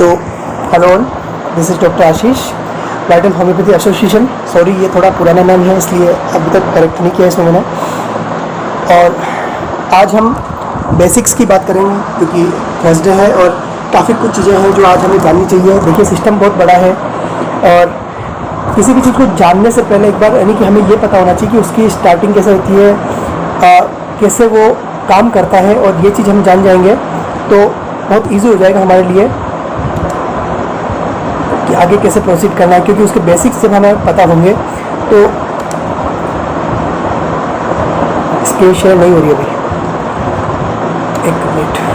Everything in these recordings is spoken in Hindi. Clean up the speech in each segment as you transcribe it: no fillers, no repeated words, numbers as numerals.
तो hello, this is doctor Ashish, vital homeopathy association. Sorry, ये थोड़ा पुराना नाम है इसलिए अभी तक करेक्ट नहीं किया इसमें मैंने। और आज हम बेसिक्स की बात करेंगे क्योंकि थर्सडे है और काफ़ी कुछ चीज़ें हैं जो आज हमें जाननी चाहिए। देखिए, सिस्टम बहुत बड़ा है और किसी भी चीज़ को जानने से पहले एक बार यानी कि हमें ये पता होना चाहिए कि उसकी स्टार्टिंग कैसे होती है, कैसे वो काम करता है। और ये चीज़ हम जान जाएंगे तो बहुत ईजी हो जाएगा हमारे लिए कि आगे कैसे प्रोसीड करना है, क्योंकि उसके बेसिक्स जब हमें पता होंगे तो स्क्रीन शेयर नहीं हो रही अभी, एक मिनट।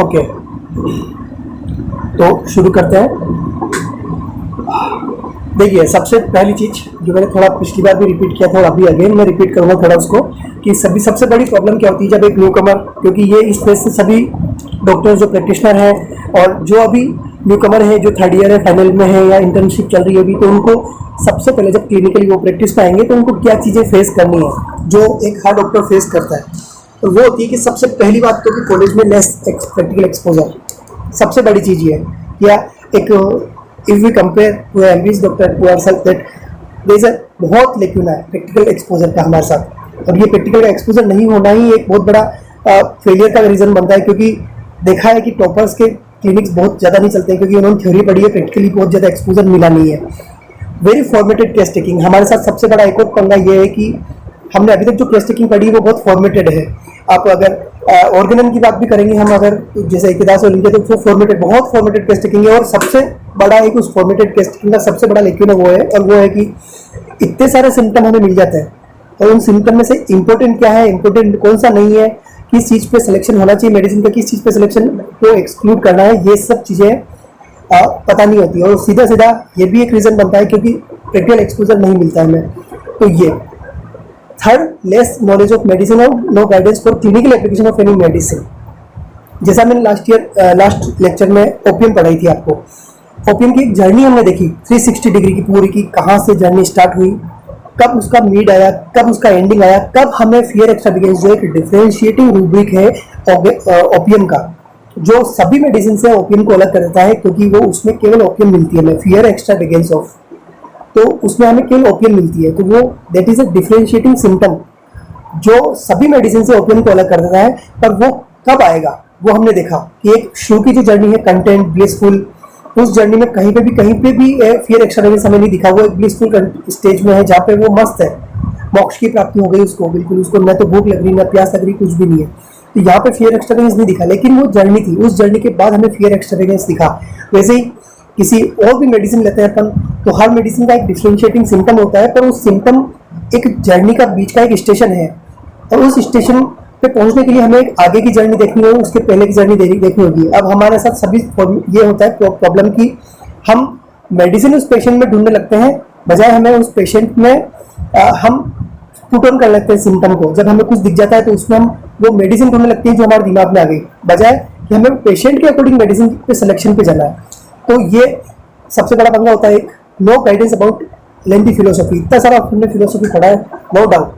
ओके, तो शुरू करते हैं। देखिए, सबसे पहली चीज़ जो मैंने थोड़ा पिछली बार भी रिपीट किया था और अभी अगेन मैं रिपीट करूँगा थोड़ा उसको, कि सबसे बड़ी प्रॉब्लम क्या होती है जब एक न्यूकमर, क्योंकि ये इस वजह से सभी डॉक्टर जो प्रैक्टिशनर हैं और जो अभी न्यूकमर है, जो थर्ड ईयर है, फाइनल में है या इंटर्नशिप चल रही है अभी, तो उनको सबसे पहले जब क्लिनिकली वो प्रैक्टिस में आएंगे तो उनको क्या चीज़ें फेस करनी है जो एक हर डॉक्टर फेस करता है। तो वो होती है कि सबसे पहली बात तो कि कॉलेज में लेस प्रैक्टिकल एक्सपोजर, सबसे बड़ी चीज़ ये है। या एक if we compare to MBBS doctor to ourselves that there is a बहुत लेक्यूना है प्रैक्टिकल एक्सपोजर का हमारे साथ। और ये प्रैक्टिकल एक्सपोजर नहीं होना ही एक बहुत बड़ा फेलियर का रीज़न बनता है, क्योंकि देखा है कि टॉपर्स के क्लिनिक्स बहुत ज़्यादा नहीं चलते हैं क्योंकि उन्होंने थ्योरी पढ़ी है, प्रैक्टिकली बहुत ज़्यादा एक्सपोजर मिला नहीं है। वेरी फॉर्मेटेड केस टेकिंग हमारे साथ सबसे बड़ा एक और पंगा ये है कि हमने अभी तक जो केस टेकिंग पढ़ी है वो बहुत फॉर्मेटेड है। आप अगर ऑर्गेनन की बात भी करेंगे हम, अगर जैसे इकदास और लिंके, तो वो फॉर्मेटेड, बहुत फॉर्मेटेड केस टेकिंग है। और सबसे बड़ा एक उस फॉर्मेटेड केस टेकिंग का सबसे बड़ा लेक्यून वो है, और वो है कि इतने सारे सिम्टम हमें मिल जाते हैं और उन सिम्टम में से इंपॉर्टेंट क्या है, इंपॉर्टेंट कौन सा नहीं है, किस चीज़ पे सिलेक्शन होना चाहिए मेडिसिन का, किस चीज़ पे सिलेक्शन को एक्सक्लूड करना है, ये सब चीज़ें पता नहीं होती। और सीधा सीधा ये भी एक रीज़न बनता है क्योंकि प्रैक्टिकल एक्सपोजर नहीं मिलता है हमें। तो ये third, less knowledge of medicine और no guidance for clinical application of any medicine. जैसा मैंने लास्ट लेक्चर में ओपियम पढ़ाई थी आपको, ओपियम की एक जर्नी हमने देखी 360 डिग्री की पूरी की, कहाँ से जर्नी स्टार्ट हुई, कब उसका मिड आया, कब उसका एंडिंग आया, कब हमें फियर एक्सट्रावेगेंस, जो एक डिफरेंशिएटिंग रूब्रिक है ओपियम का, जो सभी मेडिसिन से ओपियम को अलग कर देता है, क्योंकि वो उसमें केवल ओपियम मिलती है, फियर एक्सट्रावेगेंस ऑफ, तो उसमें हमें केवल ओपियम मिलती है। तो वो that is a differentiating symptom जो सभी मेडिसिन से ओपियम को अलग कर देता है। पर वो कब आएगा वो हमने देखा कि एक शो की जो जर्नी है, कंटेंट, ब्लिसफुल, उस जर्नी में कहीं पे भी फियर एक्सट्रावेगेंस हमें नहीं दिखा। वो एक ब्लिसफुल स्टेज में है जहाँ पे वो मस्त है, मोक्ष की प्राप्ति हो गई उसको, बिल्कुल उसको न तो भूख लग रही न प्यास लग रही, कुछ भी नहीं है। तो यहाँ पे फियर एक्सट्रावेगेंस नहीं दिखा, लेकिन वो जर्नी थी, उस जर्नी के बाद हमें फियर एक्सट्रावेगेंस दिखा। वैसे ही किसी और भी मेडिसिन लेते हैं अपन, तो हर मेडिसिन का एक डिफरेंशिएटिंग सिम्टम होता है, पर उस सिम्टम एक जर्नी का बीच का एक स्टेशन है, और उस स्टेशन पे पहुंचने के लिए हमें एक आगे की जर्नी देखनी होगी, उसके पहले की जर्नी देखनी होगी। अब हमारे साथ सभी ये होता है प्रॉब्लम की हम मेडिसिन उस पेशेंट में ढूंढने लगते हैं, बजाय हमें उस पेशेंट में हम पुट ऑन कर लेते हैं सिम्टम को। जब हमें कुछ दिख जाता है तो उसमें हम वो मेडिसिन ढूंढने लगती है जो हमारे दिमाग में आ गई, बजाय कि हमें पेशेंट के अकॉर्डिंग मेडिसिन पे सिलेक्शन पे जाना है। तो ये सबसे बड़ा पंगा होता है, एक no guidance about lengthy philosophy. इतना सारा हमने फिलोसफी पढ़ा है, नो डाउट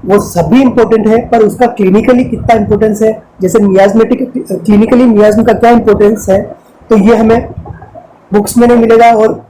वो सभी इंपॉर्टेंट है, पर उसका क्लिनिकली कितना इंपॉर्टेंस है, जैसे मियाज्मेटिक क्लिनिकली मियाज्म का क्या इंपॉर्टेंस है, तो ये हमें बुक्स में नहीं मिलेगा। और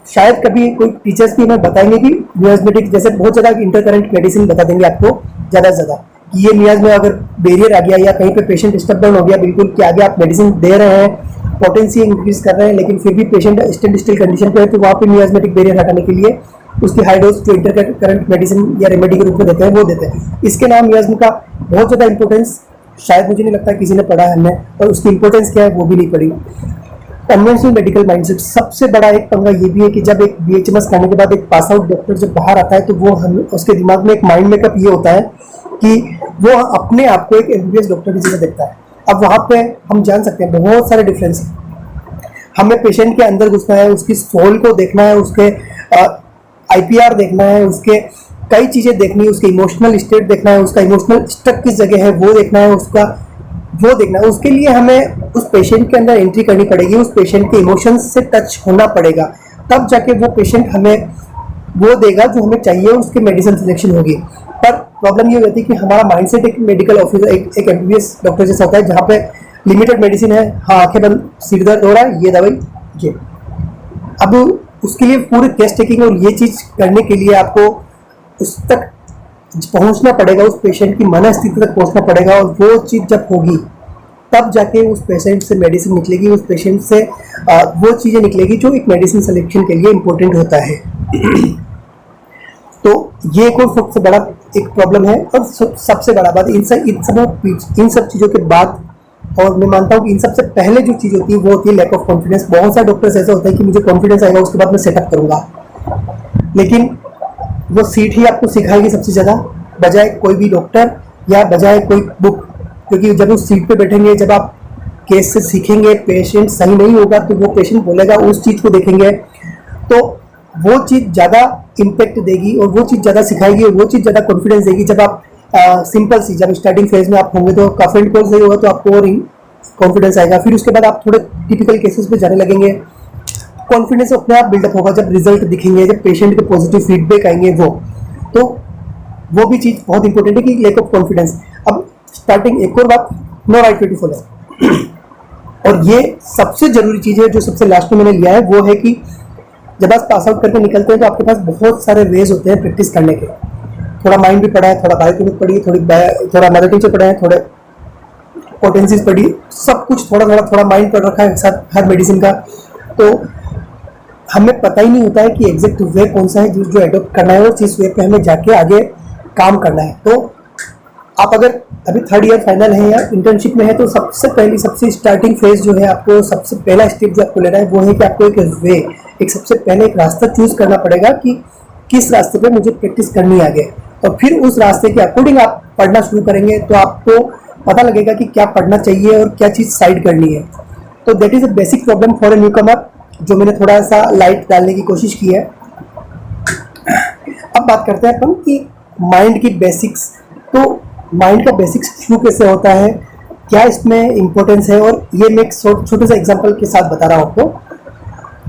शायद कभी कोई टीचर्स भी हमें बताएंगे कि मियाज्मेटिक, जैसे बहुत ज़्यादा इंटरकरेंट मेडिसिन बता देंगे आपको ज़्यादा से ज़्यादा, कि ये मियाज में अगर बैरियर आ गया या कहीं पे पेशेंट डिस्टर्ब डाउन हो गया बिल्कुल, कि आगे आप मेडिसिन दे रहे हैं, पोटेंसी इंक्रीज कर रहे हैं, लेकिन फिर भी पेशेंट स्टैंड स्टिल कंडीशन पे है, तो वहाँ पे मियाज्मेटिक बैरियर हटाने के लिए उसकी हाई डोज जो इंटरकरेंट मेडिसिन या रेमेडी के रूप में देते हैं वो देते हैं। इसके नाम मियाज्म का बहुत ज़्यादा इंपॉर्टेंस शायद मुझे नहीं लगता किसी ने पढ़ा है हमने, और उसकी इंपॉर्टेंस क्या है वो भी नहीं पढ़ी। कन्वेंशनल मेडिकल माइंडसेट, सबसे बड़ा एक पंगा ये भी है कि जब एक बीएचएमएस करने के बाद एक पास आउट डॉक्टर जब बाहर आता है तो वो उसके दिमाग में एक माइंड मेकअप ये होता है कि वो अपने आप को एक एमबीबीएस डॉक्टर की जगह देखता है। अब वहाँ पे हम जान सकते हैं बहुत सारे डिफरेंस है। हमें पेशेंट के अंदर घुसना है, उसकी सोल को देखना है, उसके आईपीआर देखना है, उसके कई चीज़ें देखनी है, उसके इमोशनल स्टेट देखना है, उसका इमोशनल स्टक किस जगह है वो देखना है, उसका वो देखना है। उसके लिए हमें उस पेशेंट के अंदर एंट्री करनी पड़ेगी, उस पेशेंट के इमोशंस से टच होना पड़ेगा, तब जाके वो पेशेंट हमें वो देगा जो हमें चाहिए, उसकी मेडिसिन सिलेक्शन होगी। पर प्रॉब्लम ये होती है कि हमारा माइंडसेट एक मेडिकल ऑफिसर, एक एमबीबीएस डॉक्टर जैसा होता है, जहाँ पे लिमिटेड मेडिसिन है। हाँ, आंखें बंद, सिर दर्द हो रहा है, ये दवाई ये। अब उसके लिए पूरे टेस्ट टेकिंग और ये चीज़ करने के लिए आपको उस तक पहुंचना पड़ेगा, उस पेशेंट की मनस्थिति तक पहुंचना पड़ेगा, और वो चीज़ जब होगी तब जाके उस पेशेंट से मेडिसिन निकलेगी, उस पेशेंट से वो चीज़ें निकलेगी जो एक मेडिसिन सिलेक्शन के लिए इम्पोर्टेंट होता है। तो ये एक और सबसे बड़ा एक प्रॉब्लम है। और सबसे बड़ा बात इन सब चीज़ों के बाद, और मैं मानता हूँ कि इन सबसे पहले जो चीज़ होती है वो होती है लैक ऑफ कॉन्फिडेंस। बहुत सारे डॉक्टर्स ऐसा होता है कि मुझे कॉन्फिडेंस आएगा, उसके बाद मैं सेटअप करूँगा, लेकिन वो सीट ही आपको सिखाएगी सबसे ज़्यादा, बजाय कोई भी डॉक्टर या बजाय कोई बुक। क्योंकि जब उस सीट पे बैठेंगे, जब आप केस से सीखेंगे, पेशेंट सही नहीं होगा तो वो पेशेंट बोलेगा, उस चीज़ को देखेंगे तो वो चीज़ ज़्यादा इम्पेक्ट देगी, और वो चीज़ ज़्यादा सिखाएगी, और वो चीज़ ज़्यादा कॉन्फिडेंस देगी। जब आप सिंपल सी, जब स्टार्टिंग फेज में आप होंगे तो कफ एंड कोल्ड सही होगा तो आपको और कॉन्फिडेंस आएगा। फिर उसके बाद आप थोड़े टिपिकल केसेस पे जाने लगेंगे, कॉन्फिडेंस अपने आप बिल्डअप होगा। जब रिजल्ट दिखेंगे, जब पेशेंट के पॉजिटिव फीडबैक आएंगे, तो वो भी चीज़ बहुत इंपॉर्टेंट है कि लैक ऑफ कॉन्फिडेंस। अब स्टार्टिंग एक और बात, no right way to follow. और ये सबसे जरूरी चीज़ है जो सबसे लास्ट में मैंने लिया है, वो है कि जब आप पास आउट करके निकलते हैं तो आपके पास बहुत सारे वेज होते हैं प्रैक्टिस करने के। थोड़ा माइंड भी पढ़ा है, थोड़ा बायोकेमिक पढ़ी है, थोड़ा मैथमेटिक्स पढ़ा है, थोड़े पोटेंसीज पढ़ी, सब कुछ थोड़ा माइंड पढ़ रखा है साथ हर मेडिसिन का। तो हमें पता ही नहीं होता है कि एग्जैक्ट वे कौन सा है जो एडॉप्ट करना है, और जिस वे पे हमें जाके आगे काम करना है। तो आप अगर अभी 3rd ईयर फाइनल है या इंटर्नशिप में है, तो सबसे स्टार्टिंग फेज जो है, आपको सबसे पहला स्टेप जो आपको लेना है वो है कि आपको एक सबसे पहले एक रास्ता चूज करना पड़ेगा कि किस रास्ते पे मुझे प्रैक्टिस करनी है आगे। और फिर उस रास्ते के अकॉर्डिंग आप पढ़ना शुरू करेंगे तो आपको पता लगेगा कि क्या पढ़ना चाहिए और क्या चीज़ साइड करनी है। तो that is a basic problem for a newcomer, जो मैंने थोड़ा सा लाइट डालने की कोशिश की है। अब बात करते हैं अपन कि माइंड की बेसिक्स। तो माइंड का बेसिक्स शुरू कैसे होता है, क्या इसमें इम्पोर्टेंस है, और ये मैं एक छोटे से एग्जांपल के साथ बता रहा हूँ आपको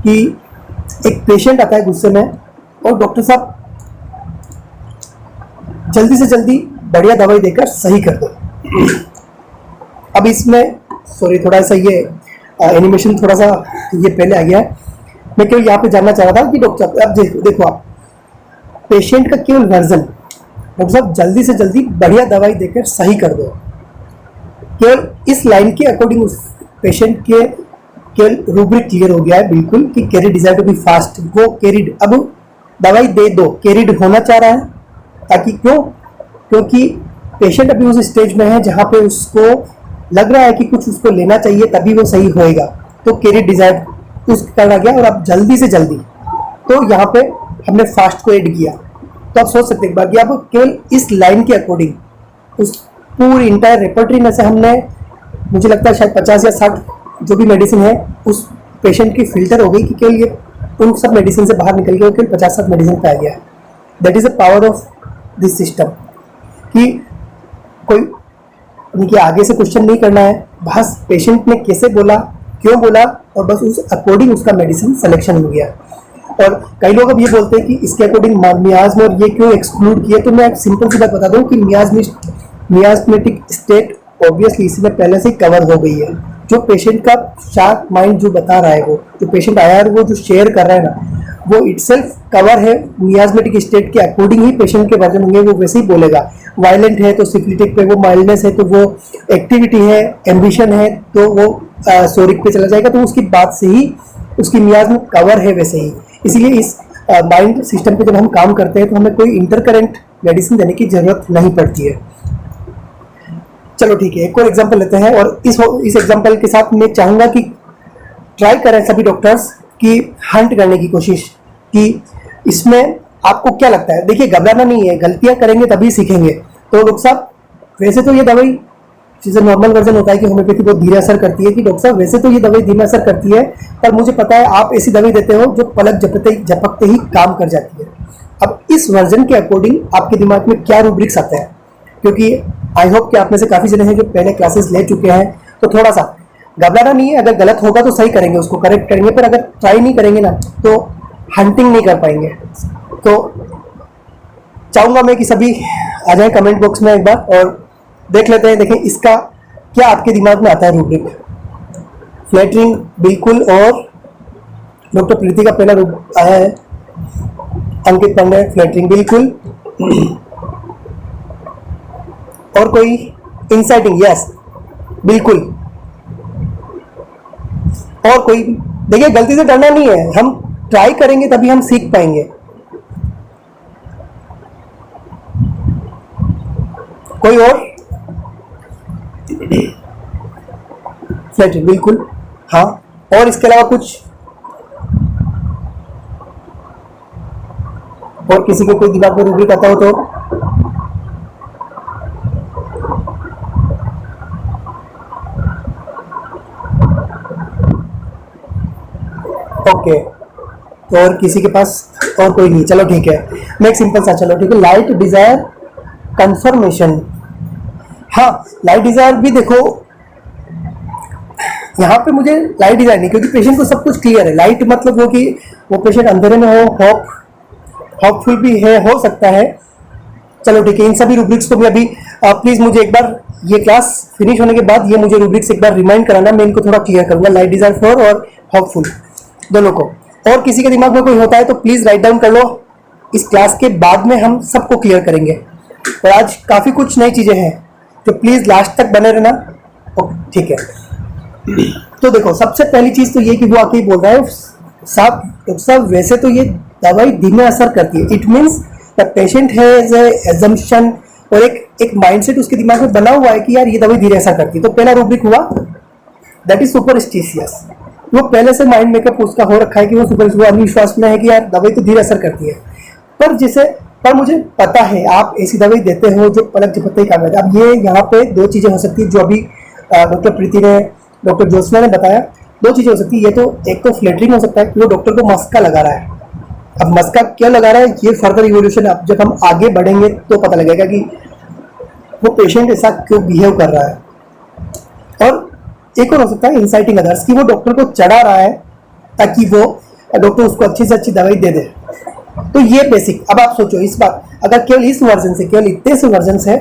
कि एक पेशेंट आता है गुस्से में, और डॉक्टर साहब जल्दी से जल्दी बढ़िया दवाई देकर सही कर दो। अब इसमें सॉरी, थोड़ा सा ये एनिमेशन थोड़ा सा ये पहले आ गया है। मैं केवल यहाँ पे जानना चाह रहा था कि डॉक्टर साहब, अब देखो आप पेशेंट का केवल वर्जन, डॉक्टर साहब जल्दी से जल्दी बढ़िया दवाई देकर सही कर दो, केवल इस लाइन के अकॉर्डिंग उस पेशेंट के केवल रूब्रिक क्लियर हो गया है बिल्कुल कि carried desire to be fast, वो कैरिड अब दवाई दे दो, कैरिड होना चाह रहा है। ताकि क्योंकि पेशेंट अभी उस स्टेज में है जहाँ पे उसको लग रहा है कि कुछ उसको लेना चाहिए तभी वो सही होएगा, तो कैरिड डिजायर उस करना गया, और अब जल्दी से जल्दी, तो यहाँ पे हमने फास्ट को ऐड किया। तो आप सोच सकते हैं एक बार कि अब केवल इस लाइन के अकॉर्डिंग उस पूरी इंटायर रेपर्टरी में से हमने, मुझे लगता है शायद 50 या 60 जो भी मेडिसिन है उस पेशेंट की फिल्टर हो गई कि केवल ये उन सब मेडिसिन से बाहर निकल गया, केवल 50-60 मेडिसिन पे आ गया है। That is the power of this system, कि कोई उनके आगे से क्वेश्चन नहीं करना है, बस पेशेंट ने कैसे बोला, क्यों बोला, और बस उस अकॉर्डिंग उसका मेडिसिन सिलेक्शन हो गया। और कई लोग अब ये बोलते हैं कि इसके अकॉर्डिंग मियाज्म और ये क्यों एक्सक्लूड किए, तो मैं एक सिंपल सी बात बता दूं कि मियाज्मेटिक स्टेट ऑब्वियसली इसमें पहले से कवर हो गई है। जो पेशेंट का शार्प माइंड जो बता रहा है, वो जो पेशेंट आया है वो जो शेयर कर रहा है ना, वो इटसेल्फ कवर है मियाज्मेटिक स्टेट के अकॉर्डिंग ही पेशेंट के वर्जन होंगे, वो वैसे ही बोलेगा। वायलेंट है तो सिफिलिटिक पे, वो माइल्डनेस है तो वो एक्टिविटी है, एम्बिशन है तो वो सोरिक पे चला जाएगा, तो उसकी बात से ही उसकी मियाज्म कवर है वैसे ही। इसीलिए इस माइंड सिस्टम पे जब हम काम करते हैं तो हमें कोई इंटरकरेंट मेडिसिन देने की जरूरत नहीं पड़ती है। चलो ठीक है, एक और एग्जांपल लेते हैं, और इस एग्जांपल के साथ मैं चाहूँगा कि ट्राई करें सभी डॉक्टर्स की हंट करने की कोशिश कि इसमें आपको क्या लगता है। देखिए घबराना नहीं है, गलतियां करेंगे तभी सीखेंगे। तो डॉक्टर साहब वैसे तो ये दवाई, जैसे नॉर्मल वर्जन होता है कि होम्योपैथी बहुत धीरे असर करती है, कि डॉक्टर साहब वैसे तो ये दवाई धीमे असर करती है, पर मुझे पता है आप ऐसी दवाई देते हो जो पलक झपकते ही काम कर जाती है। अब इस वर्जन के अकॉर्डिंग आपके दिमाग में क्या रूब्रिक्स आता है, क्योंकि आई होप कि आप में से काफ़ी जने हैं जो पहले क्लासेस ले चुके हैं, तो थोड़ा सा घबराना नहीं है। अगर गलत होगा तो सही करेंगे, उसको करेक्ट करेंगे, पर अगर ट्राई नहीं करेंगे ना तो हंटिंग नहीं कर पाएंगे। तो चाहूँगा मैं कि सभी आ जाएं कमेंट बॉक्स में एक बार और देख लेते हैं। देखें इसका क्या आपके दिमाग में आता है रूब्रिक। फ्लैटरिंग बिल्कुल, और डॉक्टर प्रीति का पहला रूप आया है, अंकित पांडे फ्लैटरिंग बिल्कुल, और कोई इंसाइटिंग, यस बिल्कुल, और कोई। देखिए गलती से डरना नहीं है, हम ट्राई करेंगे तभी हम सीख पाएंगे। कोई और? फ्लैटरिंग बिल्कुल, हाँ। और इसके अलावा कुछ और किसी को कोई दिमाग में रूब्रिक आता हो तो? ओके, तो और किसी के पास और कोई नहीं, चलो ठीक है। मैं एक सिंपल सा, चलो ठीक है, लाइट डिजायर कंफर्मेशन। हाँ, लाइट डिजायर भी देखो, यहाँ पे मुझे लाइट डिजायर नहीं, क्योंकि पेशेंट को सब कुछ क्लियर है। लाइट मतलब वो कि वो पेशेंट अंधेरे में हो, होपफुल भी है, हो सकता है। चलो ठीक है, इन सभी रूब्रिक्स को भी अभी प्लीज मुझे एक बार ये क्लास फिनिश होने के बाद ये मुझे रूब्रिक्स एक बार रिमाइंड कराना, मैं इनको थोड़ा क्लियर करूंगा, लाइट डिजायर फॉर और होपफुल दोनों को। और किसी के दिमाग में कोई होता है तो प्लीज राइट डाउन कर लो, इस क्लास के बाद में हम सबको क्लियर करेंगे। और आज काफी कुछ नई चीजें हैं, तो प्लीज लास्ट तक बने रहना, ठीक है। तो देखो सबसे पहली चीज तो ये कि वो आके बोल रहा है साहब, डॉक्टर साहब वैसे तो ये दवाई धीमे असर करती है। It means the patient has assumption, और एक माइंडसेट उसके दिमाग में बना हुआ है कि यार ये दवाई धीरे असर करती है। तो पहला रूब्रिक हुआ दैट इज सुपरस्टिशियस। वो पहले से माइंड मेकअप उसका हो रखा है कि वो अंधविश्वास में है कि यार दवाई तो धीरे असर करती है। पर मुझे पता है आप ऐसी दवाई देते हो जो पलक झपकते ही काम करती है। अब ये यहाँ पे दो चीजें हो सकती है जो अभी डॉक्टर प्रीति ने, डॉक्टर ज्योत्सना ने बताया। दो चीजें हो सकती है, ये तो एक तो फ्लेटरिंग हो सकता है कि वो डॉक्टर को मस्का लगा रहा है। अब मस्का क्यों लगा रहा है, ये फर्दर इवोल्यूशन अब जब हम आगे बढ़ेंगे तो पता लगेगा कि वो पेशेंट ऐसा क्यों बिहेव कर रहा है। और एक और हो सकता है इंसाइटिंग अदर्स, कि वो डॉक्टर को चढ़ा रहा है ताकि वो डॉक्टर उसको अच्छी से अच्छी दवाई दे दे। तो ये बेसिक। अब आप सोचो इस बात, अगर केवल इस वर्जन से, केवल इतने से वर्जन से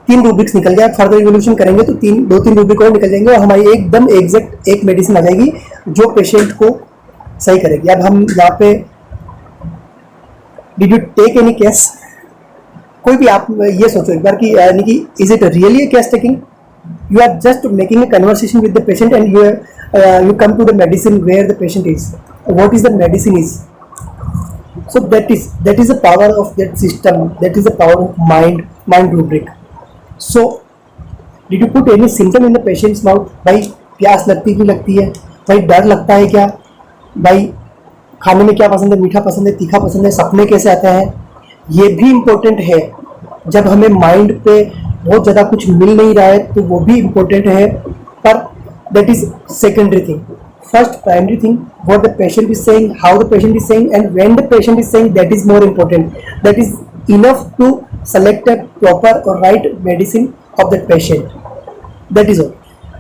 3 रूब्रिक्स निकल गया, फर्दर इवोल्यूशन करेंगे तो 2-3 रूब्रिक और निकल जाएंगे और हमारी एकदम एग्जैक्ट एक मेडिसिन आ जाएगी जो पेशेंट को सही करेगी। अब हम यहाँ पे did you take any case, कोई भी आप ये सोचो एक बार कि यानी कि is it really a case taking, you are just making a conversation with the patient and you come to the medicine where the patient is, what is the medicine is. So that is the power of that system, that is the power of mind rubric. So did you put any symptom in the patient's mouth? भाई प्यास लगती क्यों लगती है, भाई डर लगता है क्या, भाई खाने में क्या पसंद है, मीठा पसंद है, तीखा पसंद है, सपने कैसे आते हैं, ये भी इम्पोर्टेंट है। जब हमें माइंड पे बहुत ज़्यादा कुछ मिल नहीं रहा है तो वो भी इम्पोर्टेंट है, पर that is secondary thing. First primary thing what the patient is saying, how the patient is saying and when the patient is saying, that is more important. That is enough to select a proper और right medicine of the patient, that is all.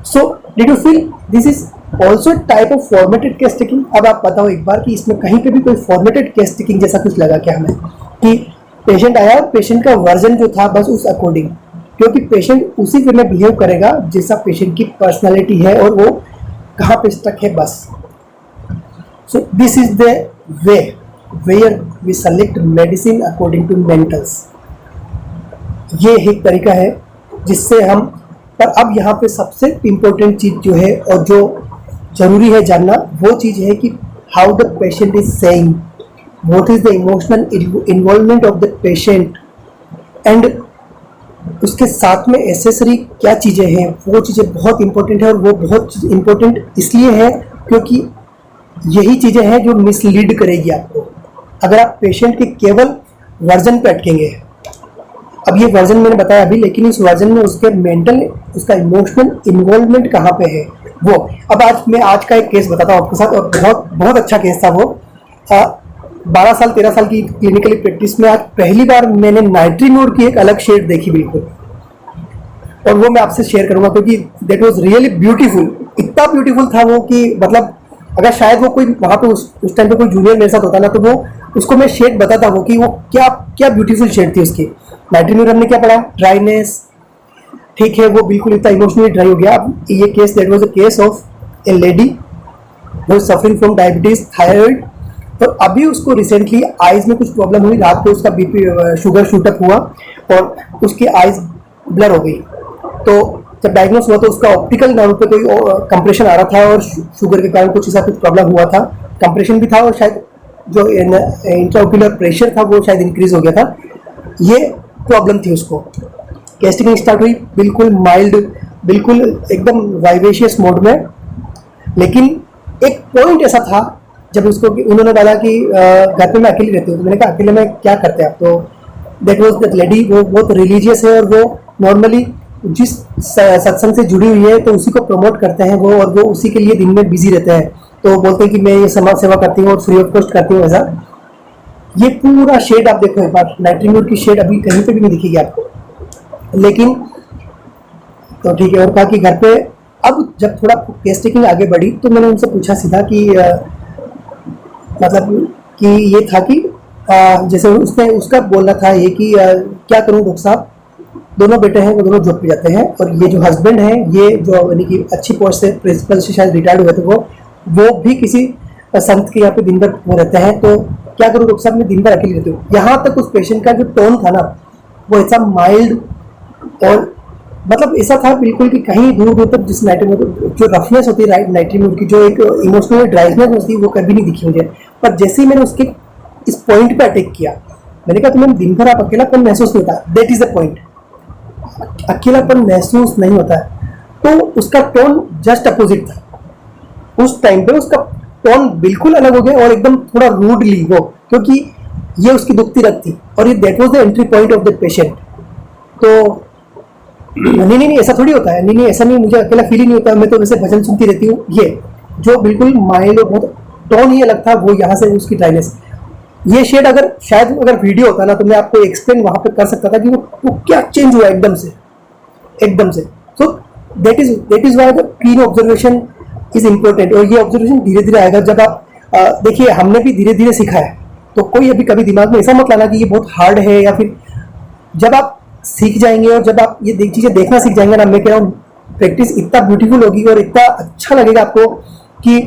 So did you feel this is also type of formatted case taking. अब आप बताओ एक बार कि इसमें कहीं पे भी कोई फॉर्मेटेड केस टेकिंग जैसा कुछ लगा क्या हमें, कि पेशेंट आया, पेशेंट का वर्जन जो था बस उस अकॉर्डिंग, क्योंकि पेशेंट उसी वे में बिहेव करेगा जैसा पेशेंट की पर्सनालिटी है और वो कहाँ पे स्टक है बस। So this is the way where we select medicine according to mentals. ये एक तरीका है जिससे हम, पर अब यहाँ पे सबसे इम्पोर्टेंट चीज़ जो है और जो जरूरी है जानना वो चीज़ है कि how the patient is saying, what is the emotional involvement of the patient, and उसके साथ में एसेसरी क्या चीज़ें हैं, वो चीज़ें बहुत इंपॉर्टेंट है। और वो बहुत इंपॉर्टेंट इसलिए है क्योंकि यही चीज़ें हैं जो मिसलीड करेगी आपको अगर आप पेशेंट के केवल वर्जन पे अटकेंगे। अब ये वर्जन मैंने बताया अभी, लेकिन इस वर्जन में उसके मेंटल, उसका इमोशनल इन्वॉल्वमेंट कहाँ पे है वो। अब मैं आज का एक केस बताता हूँ आपके साथ, और बहुत बहुत अच्छा केस था वो। 12 साल 13 साल की क्लिनिकली प्रैक्टिस में आज पहली बार मैंने नाइट्रिनोड की एक अलग शेड देखी बिल्कुल, और वो मैं आपसे शेयर करूंगा क्योंकि दैट वाज रियली ब्यूटीफुल। इतना ब्यूटीफुल था वो कि मतलब अगर शायद वो कोई वहाँ पे उस टाइम पे कोई जूनियर मेरे साथ होता ना तो वो उसको मैं शेड बताता वो कि वो क्या क्या ब्यूटीफुल शेड थी उसकी। नाइट्रिनोड हमने क्या पढ़ा, ड्राइनेस, ठीक है, वो बिल्कुल इतना इमोशनली ड्राई हो गया। अब ये case that was a case of A lady वो सफरिंग फ्रॉम डायबिटीज, थायराइड, तो अभी उसको रिसेंटली आईज में कुछ प्रॉब्लम हुई, रात को उसका बीपी शुगर शूटअप हुआ और उसकी आईज ब्लर हो गई। तो जब डायग्नोस हुआ तो उसका ऑप्टिकल नर्व पे कोई कंप्रेशन आ रहा था और शुगर के कारण कुछ ऐसा कुछ प्रॉब्लम हुआ था, कंप्रेशन भी था और शायद जो इंट्राओक्यूलर प्रेशर था वो शायद इंक्रीज हो गया था, ये प्रॉब्लम थी उसको। कैस्टिंग स्टार्ट हुई बिल्कुल माइल्ड, बिल्कुल एकदम वाइवेशियस मोड में, लेकिन एक पॉइंट ऐसा था जब उसको उन्होंने बोला कि घर पे मैं अकेली रहती हूँ, तो मैंने कहा अकेले में क्या करते हैं आप, तो दैट वाज दैट लेडी, वो बहुत रिलीजियस है और वो नॉर्मली जिस सत्संग से जुड़ी हुई है तो उसी को प्रमोट करते हैं वो, और वो उसी के लिए दिन में बिजी रहते हैं। तो बोलते हैं कि मैं ये समाज सेवा करती हूँ और फ्री ऑफ कॉस्ट करती हूँ ऐसा। ये पूरा शेड आप देखो एक बार, नाइट्रिनोड की शेड अभी कहीं पे भी नहीं दिखेगी आपको, लेकिन तो ठीक है। और कहा कि घर पे अब जब थोड़ा केस टेकिंग आगे बढ़ी तो मैंने उनसे पूछा सीधा कि मतलब कि ये था कि जैसे उसने उसका बोलना था ये कि क्या करूं डॉक्टर साहब, दोनों बेटे हैं वो दोनों जॉब पे जाते हैं और ये जो हस्बैंड है ये जो यानी कि अच्छी पोस्ट से प्रिंसिपल से शायद रिटायर्ड हुए थे वो भी किसी संत के यहाँ पे दिन भर वो रहते हैं, तो क्या करूँ डॉक्टर साहब मैं दिन भर अकेले रहती हूँ। यहाँ तक उस पेशेंट का जो टोन था ना वो ऐसा माइल्ड और मतलब ऐसा था बिल्कुल कि कहीं दूर दूर तक जिस नाइट्रिनोड जो रफनेस होती है नाइट्रिनोड की, जो एक इमोशनल ड्राइवनेस होती है वो कभी नहीं दिखी मुझे। पर जैसे ही मैंने उसके इस पॉइंट पे अटैक किया, मैंने कहा तुम्हें दिन भर आप अकेलापन महसूस नहीं होता, दैट इज द पॉइंट, अकेलापन महसूस नहीं होता है। तो उसका टोन जस्ट अपोजिट था उस टाइम पे, उसका टोन बिल्कुल अलग हो गया और एकदम थोड़ा रूडली वो, क्योंकि ये उसकी दुखती रख थी और ये that was the entry point of the patient. तो नहीं ऐसा थोड़ी होता है, नहीं ऐसा नहीं, मुझे अकेला फील ही नहीं होता, मैं तो वैसे भजन सुनती रहती हूँ। ये जो बिल्कुल माइल्ड और बहुत टोन ही अलग था वो, यहाँ से उसकी ड्राइनेस, ये शेड अगर शायद अगर वीडियो होता ना तो मैं आपको एक्सप्लेन वहां पे कर सकता था कि वो क्या चेंज हुआ एकदम से। सो that is why the clean observation is important. और ये ऑब्जर्वेशन धीरे धीरे आएगा जब आप देखिए हमने भी धीरे धीरे सीखा है, तो कोई अभी कभी दिमाग में ऐसा मत लाना कि ये बहुत हार्ड है, या फिर जब आप सीख जाएंगे और जब आप ये चीजें देखना सीख जाएंगे ना, मैं कह रहा हूँ प्रैक्टिस इतना ब्यूटीफुल होगी और इतना अच्छा लगेगा आपको कि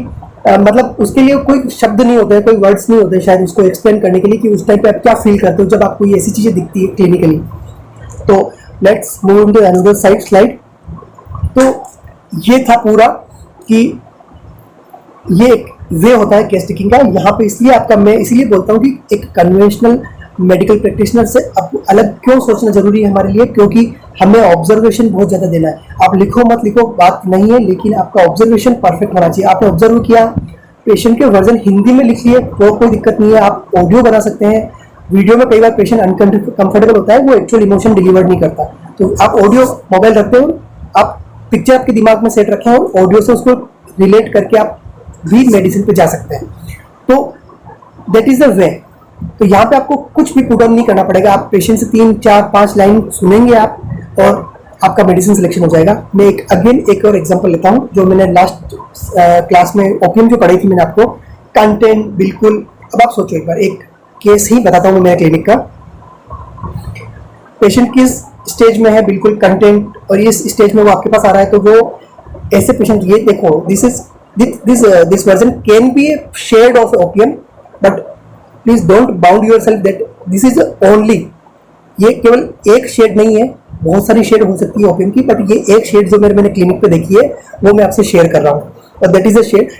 मतलब उसके लिए कोई शब्द नहीं होते हैं, कोई वर्ड्स नहीं होते शायद उसको एक्सप्लेन करने के लिए कि उस टाइम पे आप क्या फील करते हो जब आपको ये ऐसी चीजें दिखती है क्लिनिकली। तो let's move on to another side slide. तो ये था पूरा कि ये एक वे होता है केस टेकिंग का। यहाँ पे इसलिए आपका मैं इसलिए बोलता हूँ कि एक कन्वेंशनल मेडिकल प्रैक्टिशनर से अब अलग क्यों सोचना जरूरी है हमारे लिए, क्योंकि हमें ऑब्जर्वेशन बहुत ज्यादा देना है। आप लिखो मत लिखो बात नहीं है, लेकिन आपका ऑब्जर्वेशन परफेक्ट होना चाहिए। आपने ऑब्जर्व किया, पेशेंट के वर्जन हिंदी में लिख लिए तो कोई दिक्कत नहीं है, आप ऑडियो बना सकते हैं। वीडियो में कई बार पेशेंट अनकंफर्टेबल होता है, वो एक्चुअल इमोशन डिलीवर नहीं करता, तो आप ऑडियो मोबाइल रखते हो, आप पिक्चर आपके दिमाग में सेट रखें और ऑडियो से उसको रिलेट करके आप भी मेडिसिन पे जा सकते हैं। तो दैट इज द वे। तो यहाँ पे आपको कुछ भी पुट ऑन नहीं करना पड़ेगा, आप पेशेंट से 3, 4, 5 लाइन सुनेंगे आप और आपका मेडिसिन सिलेक्शन हो जाएगा। मैं एक और एग्जांपल लेता हूँ जो मैंने लास्ट क्लास में ओपियम जो पढ़ी थी मैंने आपको, कंटेंट बिल्कुल। अब आप सोचो एक बार, एक केस ही बताता हूँ मेरे क्लिनिक का। पेशेंट किस स्टेज में है, बिल्कुल कंटेंट, और इस स्टेज में वो आपके पास आ रहा है, तो वो ऐसे पेशेंट, ये देखो this version can be a shade of opium, but please don't bound yourself that this is only, ये केवल एक शेड नहीं है, बहुत सारी शेड हो सकती है ओपियम की, बट ये एक शेड जो मैंने क्लिनिक पे देखी है वो मैं आपसे शेयर कर रहा हूँ। और that is a shade.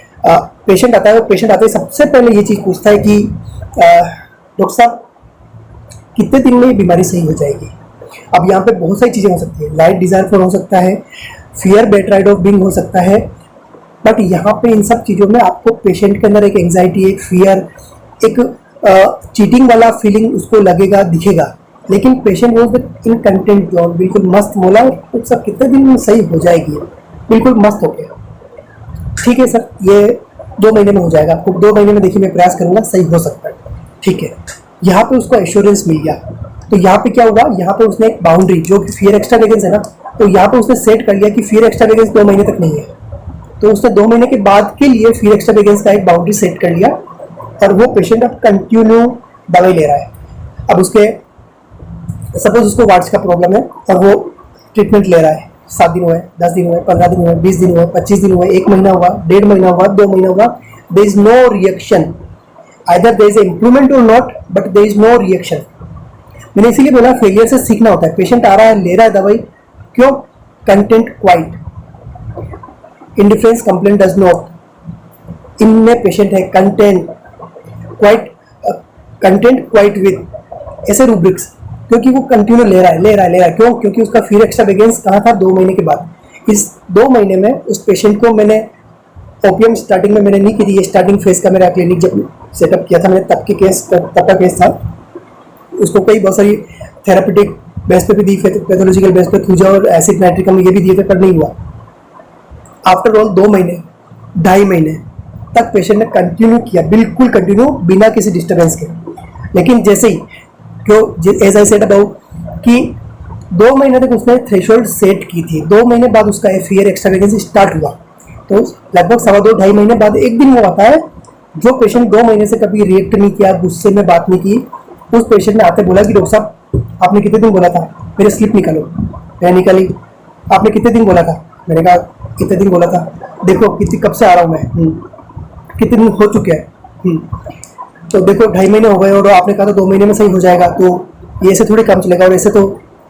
Patient आता है, वो पेशेंट आते ही सबसे पहले ये चीज पूछता है कि डॉक्टर साहब कितने दिन में ये बीमारी सही हो जाएगी। अब यहाँ पे बहुत सारी चीजें हो सकती है, लाइट डिजायर फॉर हो सकता है, फियर बेटराइड ऑफ बिंग हो सकता है, बट यहाँ पे इन सब चीजों में आपको पेशेंट के अंदर एक एंजाइटी, एक फियर, एक चीटिंग वाला फीलिंग उसको लगेगा, दिखेगा, लेकिन पेशेंट वो इन कंटेंट जोन बिल्कुल मस्त मोला, तो सब कितने दिन में सही हो जाएगी, बिल्कुल मस्त हो गया। ठीक है सर, ये 2 महीने में हो जाएगा, आपको 2 महीने में देखिए मैं प्रयास करूंगा, सही हो सकता है। ठीक है, यहाँ पे उसको एश्योरेंस मिल गया। तो यहाँ पे क्या हुआ, यहाँ पे उसने एक बाउंड्री जो कि फियर एक्स्ट्रावेगेंस है ना, तो यहाँ पे उसने सेट कर लिया कि फियर एक्स्ट्रावेगेंस 2 महीने तक नहीं है। तो उसने 2 महीने के बाद के लिए फियर एक्स्ट्रावेगेंस का एक बाउंड्री सेट कर लिया और वो पेशेंट अब कंटिन्यू दवाई ले रहा है। अब उसके सपोज उसको वार्ड्स का प्रॉब्लम है और वो ट्रीटमेंट ले रहा है, 7 दिन हुए, 10 दिन हुए, 15 दिन हुए, 20 दिन हुए, 25 दिन हुए, 1 महीना हुआ, 1.5 महीना हुआ, 2 महीना हुआ, there is no reaction, either there is improvement और not, but there is no reaction. मैंने इसीलिए बोला फेलियर से सीखना होता है। पेशेंट आ रहा है, ले रहा है दवाई, क्यों? Content quite, indifference complaint does not, इनमें पेशेंट है content quite, content quite with, ऐसे रूब्रिक्स, क्योंकि वो कंटिन्यू ले रहा है। क्यों? क्योंकि उसका फियर एक्स्ट्रावेगेंस कहा था 2 महीने के बाद। इस 2 महीने में उस पेशेंट को मैंने ओपीएम स्टार्टिंग में मैंने नहीं की थी, ये स्टार्टिंग फेज का मेरा क्लिनिक जब सेटअप किया था मैंने, तब का केस था। उसको कई बहुत सारी थेरापेटिक बेस पे भी दी, पैथोलॉजिकल बेस पे थूजा और एसिड नाइट्रिकम ये भी दिए थे, पर नहीं हुआ। आफ्टर ऑल 2 महीने 2.5 महीने तक पेशेंट ने कंटिन्यू किया, बिल्कुल कंटिन्यू, बिना किसी डिस्टर्बेंस के। लेकिन जैसे ही क्यों, एज आई सेड अबाउट कि 2 महीने तक उसने थ्रेशोल्ड सेट की थी, 2 महीने बाद उसका फियर एक्स्ट्रावेगेंस स्टार्ट हुआ। तो लगभग 2.5 महीने बाद एक दिन वो आता है, जो पेशेंट 2 महीने से कभी रिएक्ट नहीं किया, गुस्से में बात नहीं की, उस पेशेंट ने आते बोला कि डॉक्टर साहब आपने कितने दिन बोला था मेरे स्लिप निकालो, मैं निकाली। आपने कितने दिन बोला था? मैंने कहा कितने दिन बोला था, देखो कितनी कब से आ रहा हूँ मैं, कितने दिन हो चुके हैं, तो देखो 2.5 महीने हो गए और आपने कहा था 2 महीने में सही हो जाएगा, तो ये ऐसे थोड़ी काम चलेगा। और ऐसे तो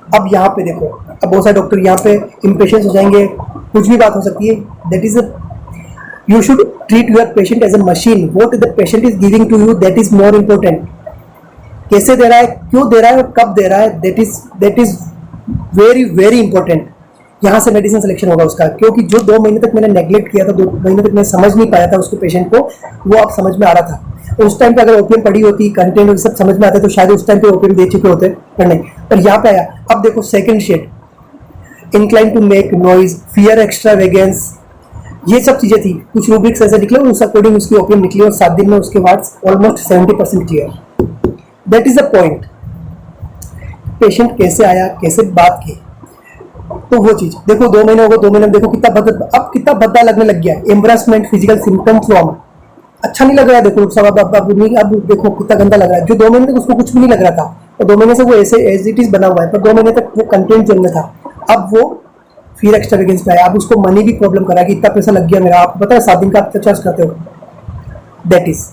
अब यहाँ पे देखो, अब बहुत सारे डॉक्टर यहाँ पे इम्पेशेंस हो जाएंगे, कुछ भी बात हो सकती है। That is you should treat your patient as a machine, what the patient is giving to you that is more important. कैसे दे रहा है, क्यों दे रहा है और कब दे रहा है, that is very very important. यहाँ से मेडिसिन सिलेक्शन होगा उसका, क्योंकि जो 2 महीने तक मैंने नेग्लेक्ट किया था, 2 महीने तक मैं समझ नहीं पाया था उसको पेशेंट को, वो अब समझ में आ रहा था। उस टाइम पे अगर ओपीएम पड़ी होती, कंटेंट और सब समझ में आते, तो शायद उस टाइम पे ओपीएम दे चुके होते, पर नहीं। पर यहाँ पे आया, अब देखो second shade, incline to make noise, fear extravagance, ये सब चीजें थी। कुछ रूब्रिक्स ऐसे निकले, उस अकॉर्डिंग उसकी ओपीएम निकली और 7 दिन में उसके warts almost 70% clear. That is the point. Patient कैसे आया, कैसे बात की, तो वो चीज देखो। 2 महीने हो गए, 2 महीने में देखो कितना भद्दा लगने लग गया। एम्ब्रासमेंट, फिजिकल सिम्टम फ्रॉम, अच्छा नहीं लग रहा है। देखो सब अब देखो कितना गंदा लग रहा है। जो 2 महीने तक उसको कुछ भी नहीं लग रहा था, और 2 महीने से वो ऐसे एज इट इज बना हुआ है, पर 2 महीने तक वो कंटेंट जोन में था। अब वो फिर एक्स्ट्रावेगेंस पे आया, अब उसको मनी भी प्रॉब्लम करा कि इतना पैसा लग गया मेरा। आपको पता है 7 दिन का आप चार्ज करते हो, दैट इज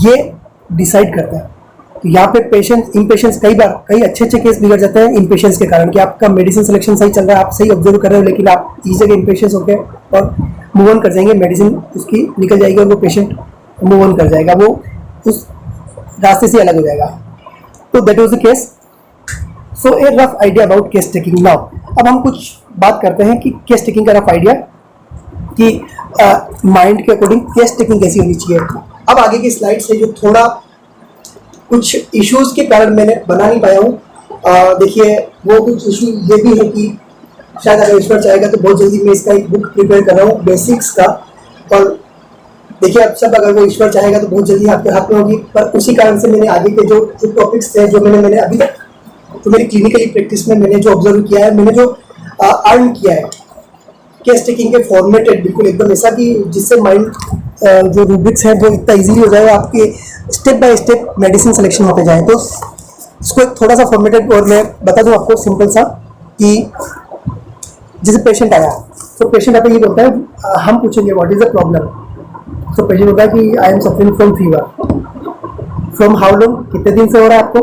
ये डिसाइड करता है। तो यहाँ पे पेशेंस इम्पेशेंस, कई अच्छे केस बिगड़ जाते हैं इम्पेशेंस के कारण, कि आपका मेडिसिन सिलेक्शन सही चल रहा है, आप सही ऑब्जर्व कर रहे हो, लेकिन आप इस जगह इम्पेशेंस होकर और मूव ऑन कर जाएंगे, मेडिसिन उसकी निकल जाएगी और वो पेशेंट मूव ऑन कर जाएगा, वो उस रास्ते से अलग हो जाएगा। तो that was the case. So A rough idea about case taking. Now अब हम कुछ बात करते हैं कि केस टेकिंग का रफ आइडिया, कि माइंड के अकॉर्डिंग केस टेकिंग कैसी होनी चाहिए। अब आगे की स्लाइड से जो थोड़ा कुछ इश्यूज के कारण मैंने बना नहीं पाया हूँ, देखिए वो कुछ इशू ये भी है कि शायद अगर ईश्वर चाहेगा तो बहुत जल्दी मैं इसका एक बुक प्रिपेयर कर रहा हूँ बेसिक्स का, और देखिए अब सब अगर वो ईश्वर चाहेगा तो बहुत जल्दी आपके हाथ में होगी। पर उसी कारण से मैंने आगे के जो टॉपिक्स थे, जो मैंने अभी तक तो मेरी क्लिनिकली प्रैक्टिस में मैंने जो ऑब्जर्व किया है, मैंने जो अर्न किया है केस टेकिंग के फॉर्मेटेड, बिल्कुल एकदम ऐसा कि जिससे माइंड जो रूब्रिक्स है वो इतना इजीली हो जाएगा, आपके step by step medicine selection होते जाए। तो इसको एक थोड़ा सा फॉर्मेटेड और मैं बता दूं आपको सिंपल सा, कि जैसे पेशेंट आया, तो पेशेंट आता ये बोलता है, हम पूछेंगे व्हाट इज द प्रॉब्लम। तो पेशेंट बोलता है कि I am suffering from fever. From how long, कितने दिन से हो रहा है आपको?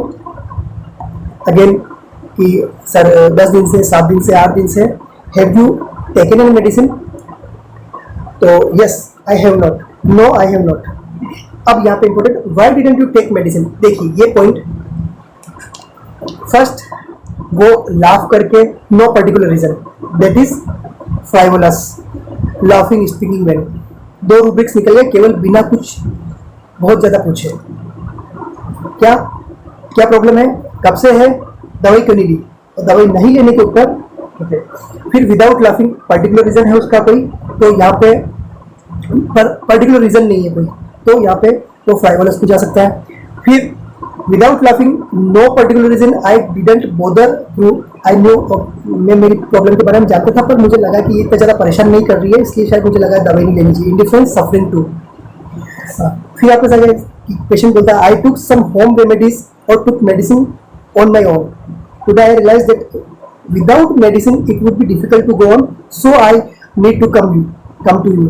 अगेन कि सर 10 दिन से, 7 दिन से, 8 दिन से। Have you taken any medicine? तो yes I have not, no I have not. अब यहाँ पे important, why didn't you take medicine. देखिए ये पॉइंट, फर्स्ट वो लाफ करके, no particular reason, that is frivolous, laughing speaking man. 2 rubrics निकल गए केवल बिना कुछ बहुत ज्यादा पूछे। क्या क्या प्रॉब्लम है, कब से है, दवाई क्यों नहीं ली, और दवाई नहीं लेने के ऊपर ओके। फिर विदाउट लाफिंग, पर्टिकुलर रीजन है उसका कोई, तो यहाँ पे पर्टिकुलर रीजन नहीं है कोई, तो यहाँ पे वो फ्राइवोलस को जा सकता है। फिर without laughing, no particular reason, I didn't bother to, I know, मैं मेरी प्रॉब्लम के बारे में जानता था पर मुझे लगा कि ये इतना ज़्यादा परेशान नहीं कर रही है, इसलिए शायद मुझे लगा दवाई नहीं लेनी चाहिए। Indifference, suffering to. फिर आपके साथ पेशेंट बोलता है, आई टुक सम होम रेमेडीज और took medicine on my own, today I realize that without medicine it would be difficult to go on, so I need to come to you.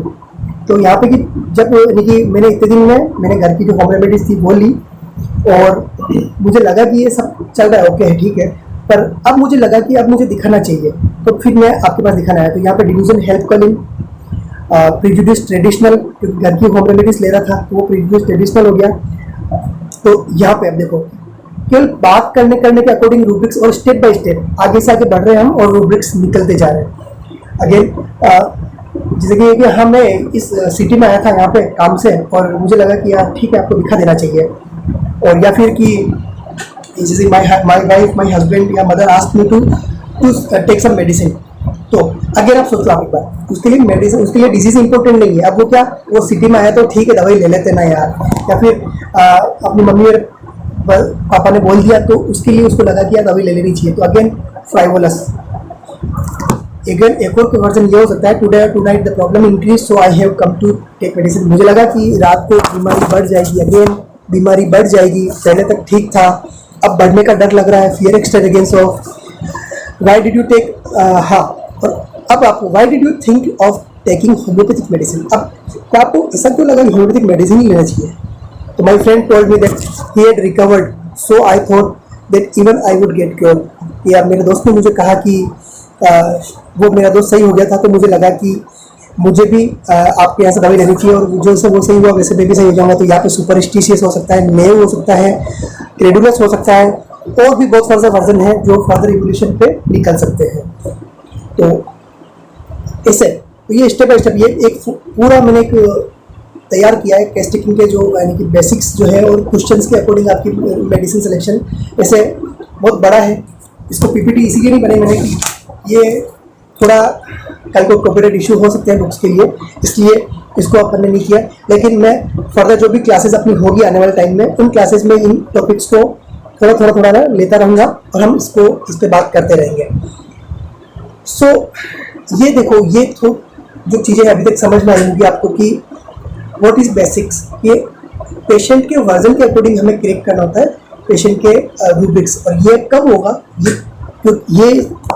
तो यहाँ पे कि जब यानी कि मैंने इतने दिन में मैंने घर की जो होम रेमेडीज थी वो ली और मुझे लगा कि ये सब चल रहा है, ओके है, ठीक है, पर अब मुझे लगा कि अब मुझे दिखाना चाहिए, तो फिर मैं आपके पास दिखाना आया। तो यहाँ पे delusion, help calling, prejudice, traditional, क्योंकि घर की होम रेमेडीज ले रहा था तो वो प्रिजुडिस ट्रेडिशनल हो गया। तो यहाँ पे अब देखो, केवल बात करने के अकॉर्डिंग रूब्रिक्स और स्टेप बाय स्टेप आगे से आगे बढ़ रहे हैं हम और रूब्रिक्स निकलते जा रहे हैं। अगेन जैसे कि हाँ, मैं इस सिटी में आया था यहाँ पे काम से और मुझे लगा कि यार ठीक है, आपको दिखा देना चाहिए। और या फिर कि जैसे माई वाइफ, माई हस्बैंड या mother asked me to take some medicine, तो अगर आप सोचो आप एक बार, उसके लिए मेडिसिन, उसके लिए डिजीज इंपॉर्टेंट नहीं है। अब वो क्या, वो सिटी में आया तो ठीक है दवाई ले लेते ना यार, या फिर अपनी मम्मी और पापा ने बोल दिया तो उसके लिए उसको लगा कि यार दवाई ले लेनी चाहिए। तो अगेन फ्राइवोलस, अगेन एक और वर्जन ये हो सकता है, today tonight the problem increase so I have come to take medicine. मुझे लगा कि रात को बीमारी बढ़ जाएगी, अगेन बीमारी बढ़ जाएगी, पहले तक ठीक था अब बढ़ने का डर लग रहा है, fear extravagance of, why did you take, हाँ, और अब आपको why did you think of taking homeopathic medicine, अब क्या आपको ऐसा क्यों लगा कि होम्योपैथिक मेडिसिन ही लेना चाहिए। तो my friend told me that he had recovered so I thought that even I would get cured. या मेरे दोस्त ने मुझे कहा कि वो मेरा दोस्त सही हो गया था तो मुझे लगा कि मुझे भी आपके यहाँ से दवाई लेनी चाहिए, और जैसे वो सही हुआ वैसे मैं भी सही हो जाऊँगा। तो यहाँ पे सुपरस्टिशियस हो सकता है, नेव हो सकता है, क्रेडुलस हो सकता है, और भी बहुत सारे वर्जन हैं जो फर्दर इवोल्यूशन पे निकल सकते हैं। तो ऐसे तो ये स्टेप बाय स्टेप ये एक पूरा मैंने एक तैयार किया है केस टेकिंग के जो यानी कि बेसिक्स जो है और क्वेश्चंस के अकॉर्डिंग आपकी मेडिसिन सिलेक्शन ऐसे बहुत बड़ा है। इसको पीपीटी इसीलिए नहीं बनाई मैंने कि ये थोड़ा कल को कॉपीराइट इशू हो सकते हैं बुक्स के लिए, इसलिए इसको अपन ने नहीं किया। लेकिन मैं फर्दर जो भी क्लासेस अपनी होगी आने वाले टाइम में, उन क्लासेस में इन टॉपिक्स को थोड़ा ना लेता रहूँगा और हम इस पर बात करते रहेंगे। सो ये देखो, ये तो जो चीज़ें अभी तक समझ में आई होंगी आपको कि व्हाट इज़ बेसिक्स, ये पेशेंट के वर्जन के अकॉर्डिंग हमें क्रिएट करना होता है पेशेंट के रूब्रिक्स। और ये कब होगा, ये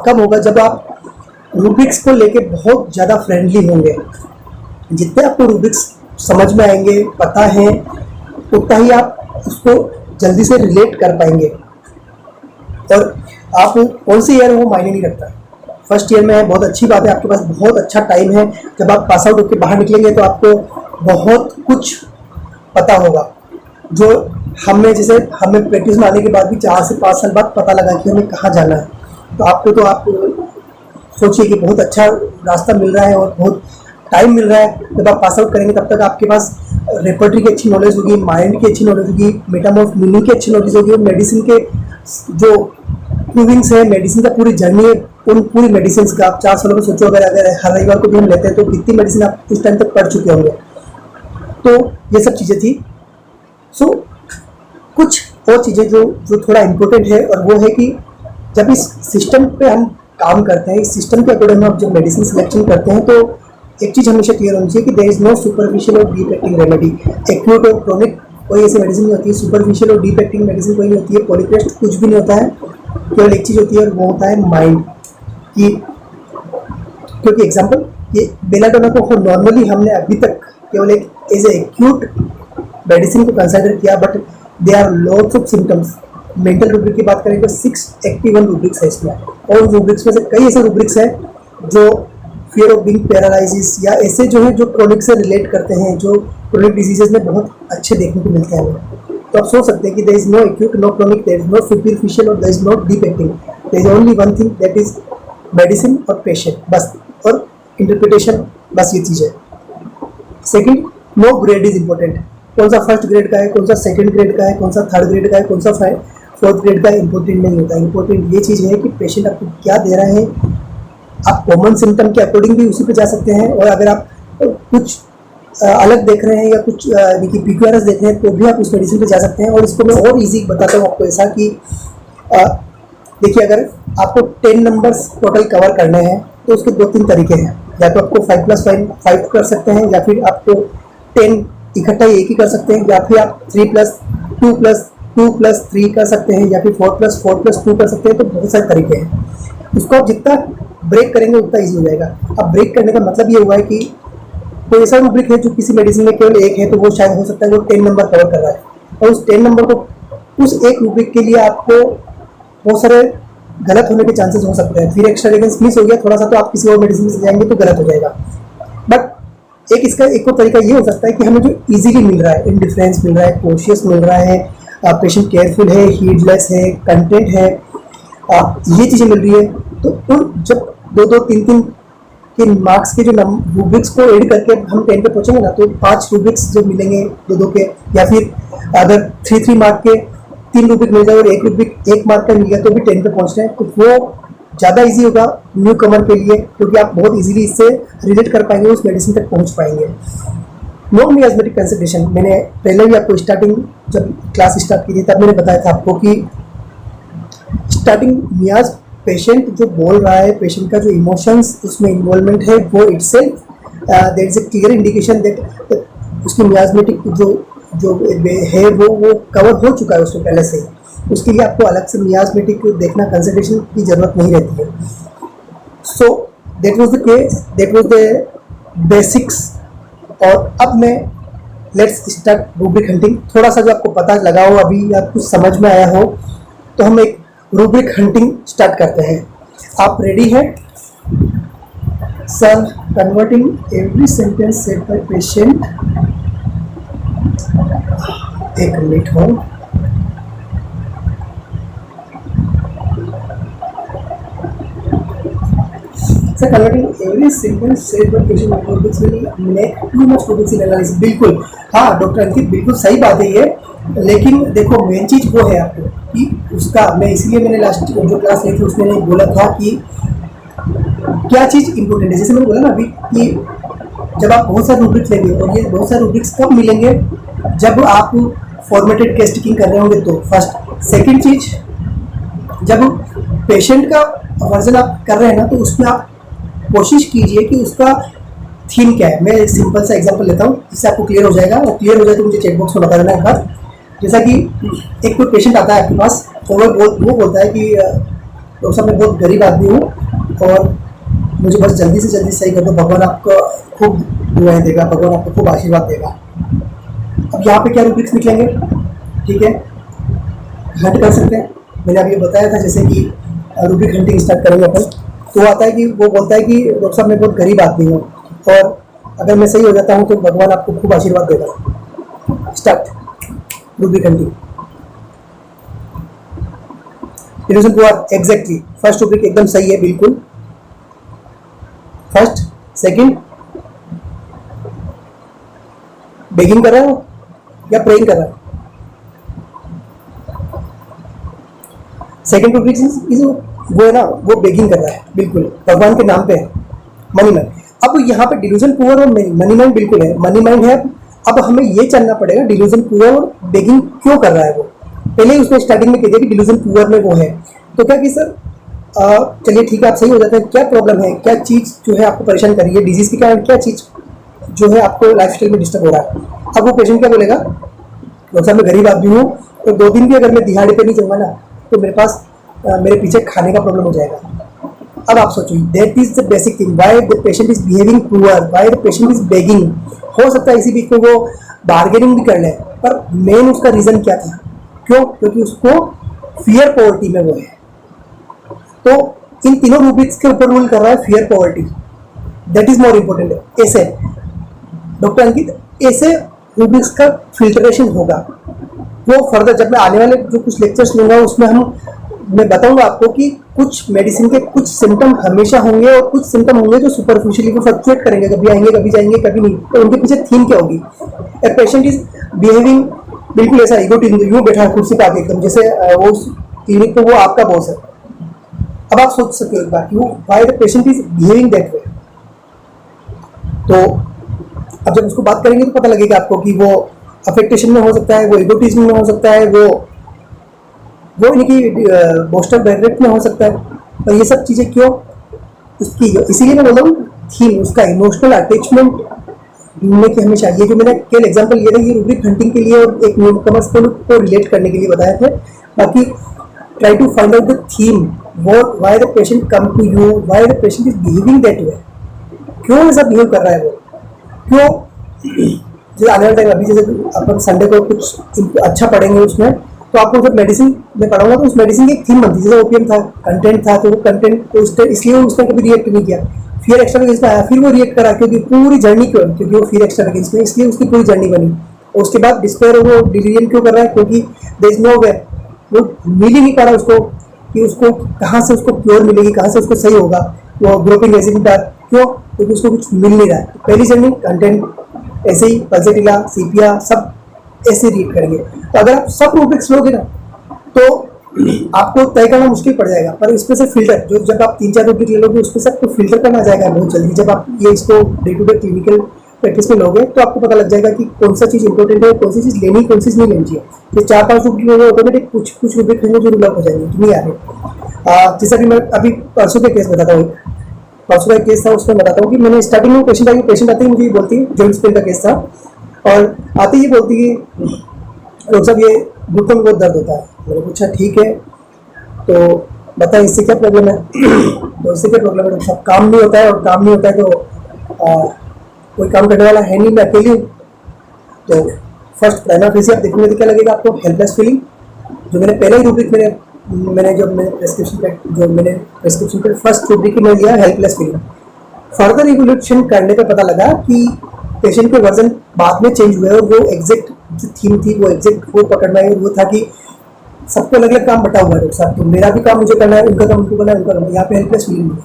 कब होगा जब आप रूब्रिक्स को लेके बहुत ज़्यादा फ्रेंडली होंगे। जितने आपको रूब्रिक्स समझ में आएंगे, पता है, उतना ही आप उसको जल्दी से रिलेट कर पाएंगे। और आप कौन सी ईयर वो मायने नहीं रखता। फर्स्ट ईयर में है, बहुत अच्छी बात है, आपके पास बहुत अच्छा टाइम है। जब आप पास आउट होकर बाहर निकलेंगे तो आपको बहुत कुछ पता होगा जो हमें प्रैक्टिस में आने के बाद भी 4 से 5 साल बाद पता लगा कि हमें कहाँ जाना है। तो आप सोचिए कि बहुत अच्छा रास्ता मिल रहा है और बहुत टाइम मिल रहा है। जब आप पास आउट करेंगे तब तक आपके पास रेपर्टरी की अच्छी नॉलेज होगी, माइंड की अच्छी नॉलेज होगी, मेटामॉर्फ मीनिंग की अच्छी नॉलेज होगी, और मेडिसिन के जो प्रूविंग्स है, मेडिसिन का पूरी जर्नी है, उन पूरी मेडिसिन का आप 4 सालों में सोचो अगर हर रविवार को भी हम लेते हैं तो कितनी मेडिसिन आप इस टाइम तक पढ़ चुके होंगे। तो ये सब चीज़ें थी। सो कुछ और चीज़ें जो थोड़ा इम्पोर्टेंट है, और वो है कि जब इस सिस्टम पे हम काम करते हैं, इस सिस्टम के अकॉर्डिंग हम जब मेडिसिन सिलेक्शन करते हैं, तो एक चीज़ हमेशा क्लियर होनी चाहिए कि देयर इज नो सुपरफिशियल और डीप एक्टिंग रेमेडी। एक्यूट और क्रोनिक कोई ऐसी मेडिसिन नहीं होती है, सुपरफिशियल और डीप एक्टिंग मेडिसिन कोई नहीं होती है, पॉलीक्रेस्ट कुछ भी नहीं होता है। केवल एक चीज़ होती है और वो होता है माइंड की। क्योंकि एग्जाम्पल ये बेलाडोना को नॉर्मली हमने अभी तक केवल एक एज ए एक्यूट मेडिसिन को कंसिडर किया, but there are lots of symptoms. Mental rubric की बात करें तो 681 रूब्रिक्स है इसमें, और रूब्रिक्स में से कई ऐसे रूब्रिक्स हैं जो फियर ऑफ बीइंग पैरालाइसिस या ऐसे जो है जो क्रोनिक से रिलेट करते हैं, जो क्रोनिक डिजीजेस में बहुत अच्छे देखने को मिलते हैं हमें। तो आप सोच सकते हैं कि there is no acute, no chronic, there is no superficial और there is no deep acting. There is only one thing, that is medicine और पेशेंट, बस, और इंटरप्रिटेशन, बस ये चीज़ है। Second, no grade is important. कौन सा फर्स्ट ग्रेड का है, कौन सा सेकंड ग्रेड का है, कौन सा थर्ड ग्रेड का है, कौन सा फोर्थ ग्रेड का है, इंपॉर्टेंट नहीं होता। इंपॉर्टेंट ये चीज़ है कि पेशेंट आपको क्या दे रहा है। आप कॉमन सिम्टम के अकॉर्डिंग भी उसी पे जा सकते हैं, और अगर आप कुछ अलग देख रहे हैं या कुछ देखिए PQRS देख रहे हैं तो भी आप उस मेडिसिन पे जा सकते हैं। और इसको मैं और इजी बताता हूँ आपको ऐसा कि देखिए अगर आपको 10 नंबर्स टोटल कवर करने हैं तो उसके 2-3 तरीके हैं। या तो आपको 5+5 कर सकते हैं, या फिर आपको 10 इकट्ठा एक ही कर सकते हैं, या फिर आप 3+2+2+3 कर सकते हैं, या फिर 4+4+2 कर सकते हैं। तो बहुत सारे तरीके हैं। उसको आप जितना ब्रेक करेंगे उतना ईजी हो जाएगा। अब ब्रेक करने का मतलब ये हुआ है कि कोई ऐसा रूब्रिक है जो किसी मेडिसिन में केवल एक है तो वो शायद हो सकता है वो 10 नंबर कवर कर रहा है, और उस 10 नंबर को उस एक रूब्रिक के लिए आपको बहुत सारे गलत होने के चांसेस हो सकते हैं। फिर एक्स्ट्रा रेफरेंस मिस हो गया थोड़ा सा तो आप किसी और मेडिसिन से जाएंगे तो गलत हो जाएगा। बट इसका एक और तरीका ये हो सकता है कि हमें जो इजीली मिल रहा है, इंडिफरेंस मिल रहा है, कोशियस मिल रहा है, पेशेंट केयरफुल है, हीडलेस है, कंटेंट है, ये चीज़ें मिल रही है। तो उन जब 2-2, 3-3 के मार्क्स के जो रूब्रिक्स को ऐड करके हम 10 पे पहुंचेंगे ना, तो 5 रूब्रिक्स जो मिलेंगे 2-2 के, या फिर अगर 3-3 मार्क के 3 रूब्रिक मिल जाए और एक रूब्रिक 1 मार्क का मिल गया तो भी 10 पे पहुंच रहे हैं, तो वो ज़्यादा इजी होगा न्यू कमर के लिए, क्योंकि आप बहुत इजीली इससे रिलेट कर पाएंगे, उस मेडिसिन तक पहुंच पाएंगे। नॉन मियास्मेटिक कंसल्टेशन, मैंने पहले भी आपको स्टार्टिंग जब क्लास स्टार्ट की थी तब मैंने बताया था आपको कि स्टार्टिंग मियाज पेशेंट जो बोल रहा है, पेशेंट का जो इमोशंस उसमें इन्वॉल्वमेंट है, वो itself there is a clear indication that उसकी मियास्मेटिक जो है वो कवर हो चुका है उसमें पहले से ही। उसके लिए आपको अलग से मियास्मेटिक देखना, कंसल्टेशन की जरूरत नहीं रहती है। So that was the case, that was the basics. और अब मैं लेट्स स्टार्ट रूब्रिक हंटिंग। थोड़ा सा जो आपको पता लगा हो अभी या कुछ समझ में आया हो तो हम एक रूब्रिक हंटिंग स्टार्ट करते हैं। आप रेडी हैं? Sir, converting every sentence said bye patient, एक मिनट हो। Sir, converting every sentence said bye patient will make too much rubrics in analysis। बिल्कुल, हाँ डॉक्टर अंकित, बिल्कुल सही बात है ये। लेकिन देखो मेन चीज वो है आपको कि उसका, मैं इसलिए मैंने लास्ट जो क्लास ली थी उसमें नहीं बोला था कि क्या चीज़ इंपॉर्टेंट है। जैसे मैंने बोला ना अभी कि जब आप बहुत सारे रूब्रिक्स लेंगे, और ये बहुत सारे रूब्रिक्स कब मिलेंगे, जब आप फॉर्मेटेड केस टेकिंग कर रहे होंगे तो फर्स्ट। सेकंड चीज, जब पेशेंट का वर्जन आप कर रहे हैं ना, तो उसमें आप कोशिश कीजिए कि उसका थीम क्या है। मैं एक सिंपल सा एग्जांपल लेता हूँ जिससे आपको क्लियर हो जाएगा, और क्लियर हो जाए तो मुझे चेक बॉक्स में बता देना एक बार। जैसा कि एक कोई पेशेंट आता है आपके पास और वो बोलता है कि डॉक्टर साहब मैं बहुत गरीब आदमी हूँ और मुझे बस जल्दी से जल्दी सही कर दो, भगवान आपको खूब दुआएं देगा, भगवान आपको खूब आशीर्वाद देगा। अब यहाँ पे क्या रूब्रिक्स निकलेंगे? ठीक है, हंट कर सकते हैं। मैंने अभी बताया था जैसे कि रूब्रिक हंटिंग स्टार्ट करेंगे अपन, तो आता है कि वो बोलता है कि डॉक्टर साहब मैं बहुत गरीब आदमी हूँ और अगर मैं सही हो जाता हूँ तो भगवान आपको खूब आशीर्वाद देगा। Start rubric hunting. Delusion poor, exactly first rubric एकदम सही है, बिल्कुल। फर्स्ट, सेकंड, बेगिंग कर रहा हो या प्रेइंग कर रहा है? सेकंड रूब्रिक इज वो है ना, वो बेगिंग कर रहा है, बिल्कुल भगवान के नाम पे है, मनी माइंड। अब यहाँ पे डिल्यूजन पुअर और मनी माइंड बिल्कुल है, मनी माइंड है। अब हमें ये जानना पड़ेगा डिल्यूजन पुअर और बेगिंग क्यों कर रहा है वो। पहले ही उसने स्टार्टिंग में कह दिया कि डिल्यूजन पुअर में वो है, तो क्या कि सर चलिए ठीक है आप सही हो जाते हैं, क्या प्रॉब्लम है, क्या चीज़ जो है आपको परेशान कर रही है, डिजीज के कारण क्या चीज़ जो है आपको लाइफस्टाइल में डिस्टर्ब हो रहा है। अब वो पेशेंट क्या बोलेगा, डॉक्टर साहब मैं गरीब आदमी हूँ तो 2 दिन भी अगर मैं दिहाड़ी पे नहीं जाऊँगा ना तो मेरे पास मेरे पीछे खाने का प्रॉब्लम हो जाएगा। अब आप सोचिए, that is the basic thing, why the patient is behaving poor, why the patient is begging. हो सकता है इसी बीच में वो बार्गेनिंग भी कर ले, पर मेन उसका रीजन क्या था, क्यों? क्योंकि उसको फियर पॉवर्टी में वो है। तो इन तीनों रूब्रिक्स के ऊपर रूल कर रहा है fear poverty, that is more important. ऐसे डॉक्टर अंकित, ऐसे रूब्रिक्स का फिल्ट्रेशन होगा, वो फर्दर जब मैं आने वाले जो कुछ लेक्चर्स लूंगा उसमें मैं बताऊंगा आपको कि कुछ मेडिसिन के कुछ सिम्टम हमेशा होंगे और कुछ सिम्टम होंगे जो सुपरफिशियली वो फ्लक्चुएट करेंगे, कभी आएंगे कभी जाएंगे कभी नहीं, तो उनके पीछे थीम क्या होगी। ए पेशेंट इज बिहेविंग बिल्कुल ऐसा इगोटिज्म, यूं बैठा है कुर्सी पे आके एकदम जैसे वो क्लिनिक पे वो आपका बॉस है। अब आप सोच सकते हो एक बार कि वो why the patient is behaving that वे। तो अब जब उसको बात करेंगे तो पता लगेगा आपको कि वो अफेक्टेशन में हो सकता है, वो इगोटिज्म में हो सकता है, वो इनकी बोस्टर बैरियर में हो सकता है। और ये सब चीज़ें क्यों उसकी, इसीलिए मैं बोल रहा हूँ थीम, उसका इमोशनल अटैचमेंट ढूंढने की हमें चाहिए। जो मैंने केवल एग्जांपल ये था, ये रूब्रिक हंटिंग के लिए और एक न्यू कमर्स को रिलेट करने के लिए बताया थे। बाकी try to find out the theme, why the patient come to you, why the patient is behaving that way, क्यों ऐसा बिहेव कर रहा है वो, क्यों। जैसे आने वाले टाइम, अभी जैसे अपन संडे को कुछ अच्छा पढ़ेंगे उसमें, तो आपको जब मेडिसिन में पढ़ाऊंगा तो उस मेडिसिन की एक थीम बनती है। जैसे ओपीएम था, कंटेंट था, तो वो कंटेंट तो इसलिए उसने कभी रिएक्ट नहीं किया। फियर एक्स्ट्रावेगेंस में आया, फिर वो रिएक्ट करा, क्योंकि पूरी जर्नी क्यों, क्योंकि वो फियर एक्स्ट्रावेगेंस में, इसलिए उसकी पूरी जर्नी बनी। और उसके बाद डिस्पेयर, वो डिलीरियम क्यों कर रहा है, क्योंकि देयर इज नो वे, वो मिल ही नहीं पा रहा उसको कि उसको कहाँ से उसको क्योर मिलेगी, कहाँ से उसको सही होगा। वो ग्रोपिंग एसिडिटा क्यों, क्योंकि उसको कुछ मिल नहीं रहा है। पहली जर्नी कंटेंट, ऐसे ही पल्सेटिला, सीपिया सब ऐसे रीड करेंगे। तो अगर आप सब रूब्रिक्स लोगे ना, तो आपको तय करना मुश्किल पड़ जाएगा। पर इसमें से फिल्टर, जो जब आप 3-4 रूब्रिक ले लोगे, उसमें से आपको फिल्टर करना आ जाएगा बहुत जल्दी। जब आप ये इसको day to day clinical practice में लोगे, तो आपको पता लग जाएगा कि कौन सा चीज़ इंपॉर्टेंट है, कौन सी चीज़ लेनी, कौन सी चीज़ नहीं लेनी चाहिए। तो 4-5 रूब्रिक लोगे, ऑटोमेटिक कुछ रूब्रिक रहेंगे जो रूल आउट हो जाएंगे, नहीं आ रहे। जैसा कि मैं अभी परसों के केस बताता हूँ, परसों का केस था, उसमें बताता हूँ कि मैंने स्टार्टिंग में पेशेंट आते ही मुझे ये बोलती है, जॉइंट स्पेन का केस था, और आते ही बोलती कि डॉक्टर साहब ये घुटनों में बहुत दर्द होता है। मैंने पूछा ठीक है, तो बता इससे क्या प्रॉब्लम है। तो इससे क्या प्रॉब्लम है डॉक्टर साहब, काम नहीं होता है, और काम नहीं होता है तो कोई काम करने वाला है नहीं, मैं अकेली हूँ। तो फर्स्ट प्राइमा फेसी आप देखोगे तो क्या लगेगा आपको, हेल्पलेस फीलिंग। जो मैंने पहले ही रूब्रिक मैंने प्रेस्क्रिप्शन पे फर्स्ट रूब्रिक में लिया, हेल्पलेस फीलिंग। फर्दर इवोल्यूशन करने पे पता लगा कि पेशेंट के वर्जन बाद में चेंज हुए, और वो एग्जैक्ट जो थीम थी, वो एग्जैक्ट वो पकड़ना है, वो था कि सबको अलग अलग काम बटा हुआ है डॉक्टर साहब, तो मेरा भी काम मुझे करना है, उनका काम उनको करना है, उनका काम। यहाँ पे हेल्पलेस फीलिंग है,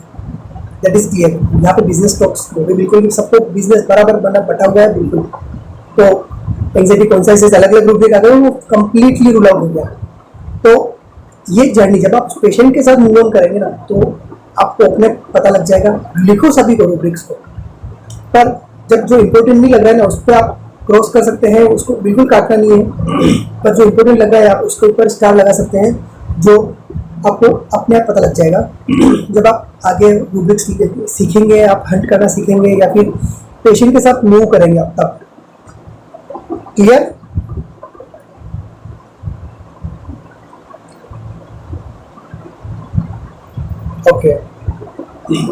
दैट इज क्लियर। यहाँ पे बिजनेस टॉक्स बिल्कुल सबको बिजनेस बराबर बटा हुआ है बिल्कुल। तो एंग्जाइटी कॉन्शियस अलग अलग रूप आ गए, वो कंप्लीटली रूल आउट हो गया। तो ये जर्नी जब आप पेशेंट के साथ मूव ऑन करेंगे ना, तो आपको अपने पता लग जाएगा। लिखो सभी को रूब्रिक्स को, पर जब जो इम्पोर्टेंट नहीं लग रहा है ना, उस पर आप क्रॉस कर सकते हैं, उसको बिल्कुल काटना नहीं है। पर जो इम्पोर्टेंट लग रहा है, आप उसके ऊपर स्टार लगा सकते हैं, जो आपको अपने आप पता लग जाएगा। जब आप आगे रूब्रिक्स सीखेंगे, आप हंट करना सीखेंगे, या फिर पेशेंट के साथ मूव करेंगे आप, तब। क्लियर? ओके,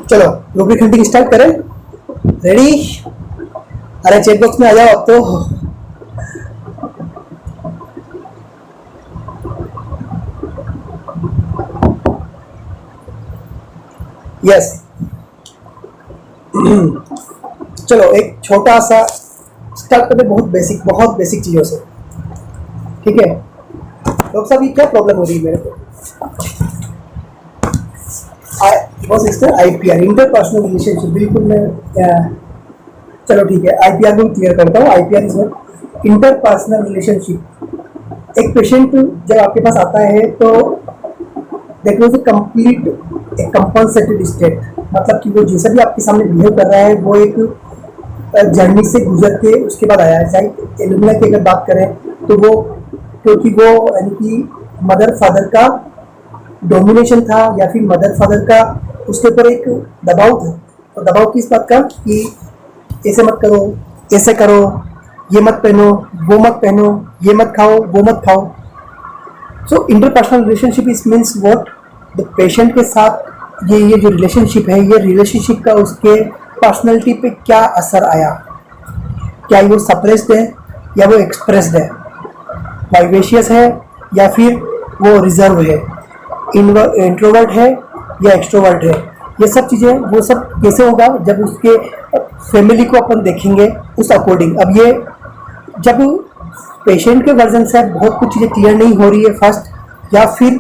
चलो रूब्रिक हंटिंग स्टार्ट करें। रेडी? अरे चेक बॉक्स में आ जाओ अब तो। यस, चलो एक छोटा सा स्टार्ट करते, बहुत बेसिक चीजों से। ठीक है डॉक्टर साहब, ये क्या प्रॉब्लम हो रही है मेरे को? बस इसका आईपीआर, इंटरपर्सनल रिलेशनशिप। बिल्कुल मैं चलो ठीक है, आईपीआर को क्लियर करता हूँ। IPR is interpersonal relationship. एक पेशेंट जब आपके पास आता है, तो दैट वाज कंप्लीट एक कंपनसेटेड स्टेट, मतलब कि वो जैसा भी आपके सामने बिहेव कर रहा है, वो एक जर्नी से गुजर के उसके बाद आया है। चाहे एलुमिना की अगर बात करें, तो वो क्योंकि वो यानी कि मदर फादर का डोमिनेशन था, या फिर मदर फादर का उसके ऊपर एक दबाव था। और दबाव किस बात का, कि ऐसे मत करो, ऐसे करो, ये मत पहनो, वो मत पहनो, ये मत खाओ, वो मत खाओ। So interpersonal relationship is means what, the patient के साथ ये जो रिलेशनशिप है, ये रिलेशनशिप का उसके पर्सनैलिटी पे क्या असर आया। क्या वो सप्रेस्ड है या वो एक्सप्रेस्ड है, वाइवेशियस है या फिर वो रिजर्व है, इंट्रोवर्ट है या एक्सट्रोवर्ट है। ये सब चीज़ें, वो सब कैसे होगा, जब उसके फैमिली को अपन देखेंगे उस अकॉर्डिंग। अब ये जब पेशेंट के वर्जन से बहुत कुछ चीज़ें क्लियर नहीं हो रही है फर्स्ट, या फिर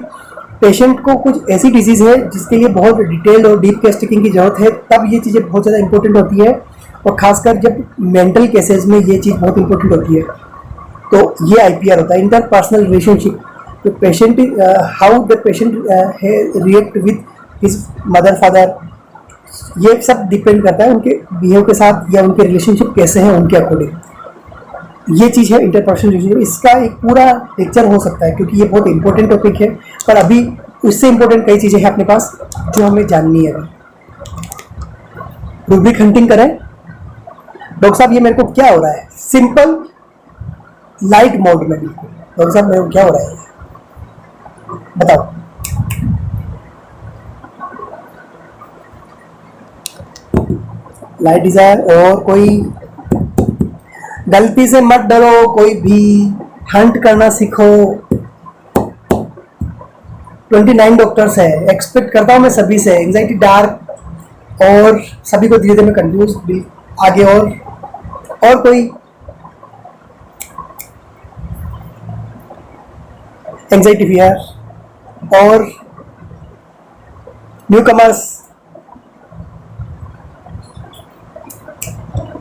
पेशेंट को कुछ ऐसी डिजीज़ है जिसके लिए बहुत डिटेल्ड और डीप केस टेकिंग की जरूरत है, तब ये चीज़ें बहुत ज़्यादा इंपॉर्टेंट होती है। और खासकर जब मेंटल केसेस में ये चीज़ बहुत इंपॉर्टेंट होती है। तो ये आईपीआर होता है, इंटरपर्सनल रिलेशनशिप। तो patient, how the patient react with his mother father, ये सब डिपेंड करता है उनके बिहेव के साथ या उनके रिलेशनशिप कैसे हैं उनके अकॉर्डिंग। ये चीज़ है इंटरपर्सनल रिलेशनशिप। इसका एक पूरा लेक्चर हो सकता है क्योंकि ये बहुत इंपॉर्टेंट टॉपिक है, पर अभी उससे इंपॉर्टेंट कई चीज़ें हैं अपने पास जो हमें जाननी है। रूब्रिक हंटिंग करें। डॉक्टर साहब ये मेरे को क्या हो रहा है? सिंपल लाइट मोड में। बिल्कुल डॉक्टर साहब मेरे को क्या हो रहा है बताओ। Light desire. और कोई गलती से मत डरो, कोई भी हंट करना सीखो। 29 डॉक्टर्स है, एक्सपेक्ट करता हूँ मैं सभी से। एंजाइटी डार्क और सभी को धीरे धीरे में कंफ्यूज आगे। और कोई एंजाइटी फियर और न्यू कमर्स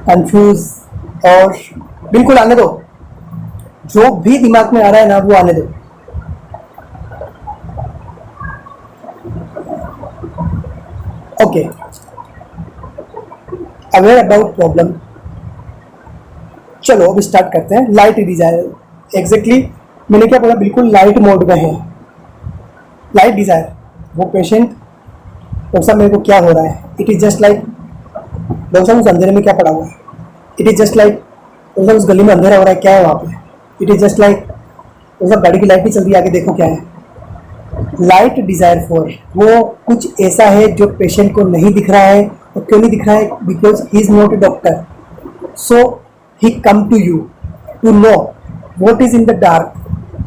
कंफ्यूज। और बिल्कुल आने दो, जो भी दिमाग में आ रहा है ना वो आने दो। Okay, aware about problem. चलो अब स्टार्ट करते हैं। Light desire. एग्जैक्टली मैंने क्या बोला? बिल्कुल लाइट मोड में है। लाइट डिजायर वो पेशेंट, डॉक्टर साहब मेरे को क्या हो रहा है? It is just like, doctor साहब उस अंधेरे में क्या पड़ा हुआ है? It is just like, doctor साहब उस गली में अंधेरा हो रहा है, क्या है वहाँ पे? It is just like, doctor साहब गाड़ी की लाइट नहीं चल रही, आगे देखो क्या है। लाइट डिजायर फॉर वो कुछ ऐसा है जो पेशेंट को नहीं दिख रहा है। और क्यों नहीं दिख रहा है? Because he is not a doctor, so he come to you to know what is in the dark.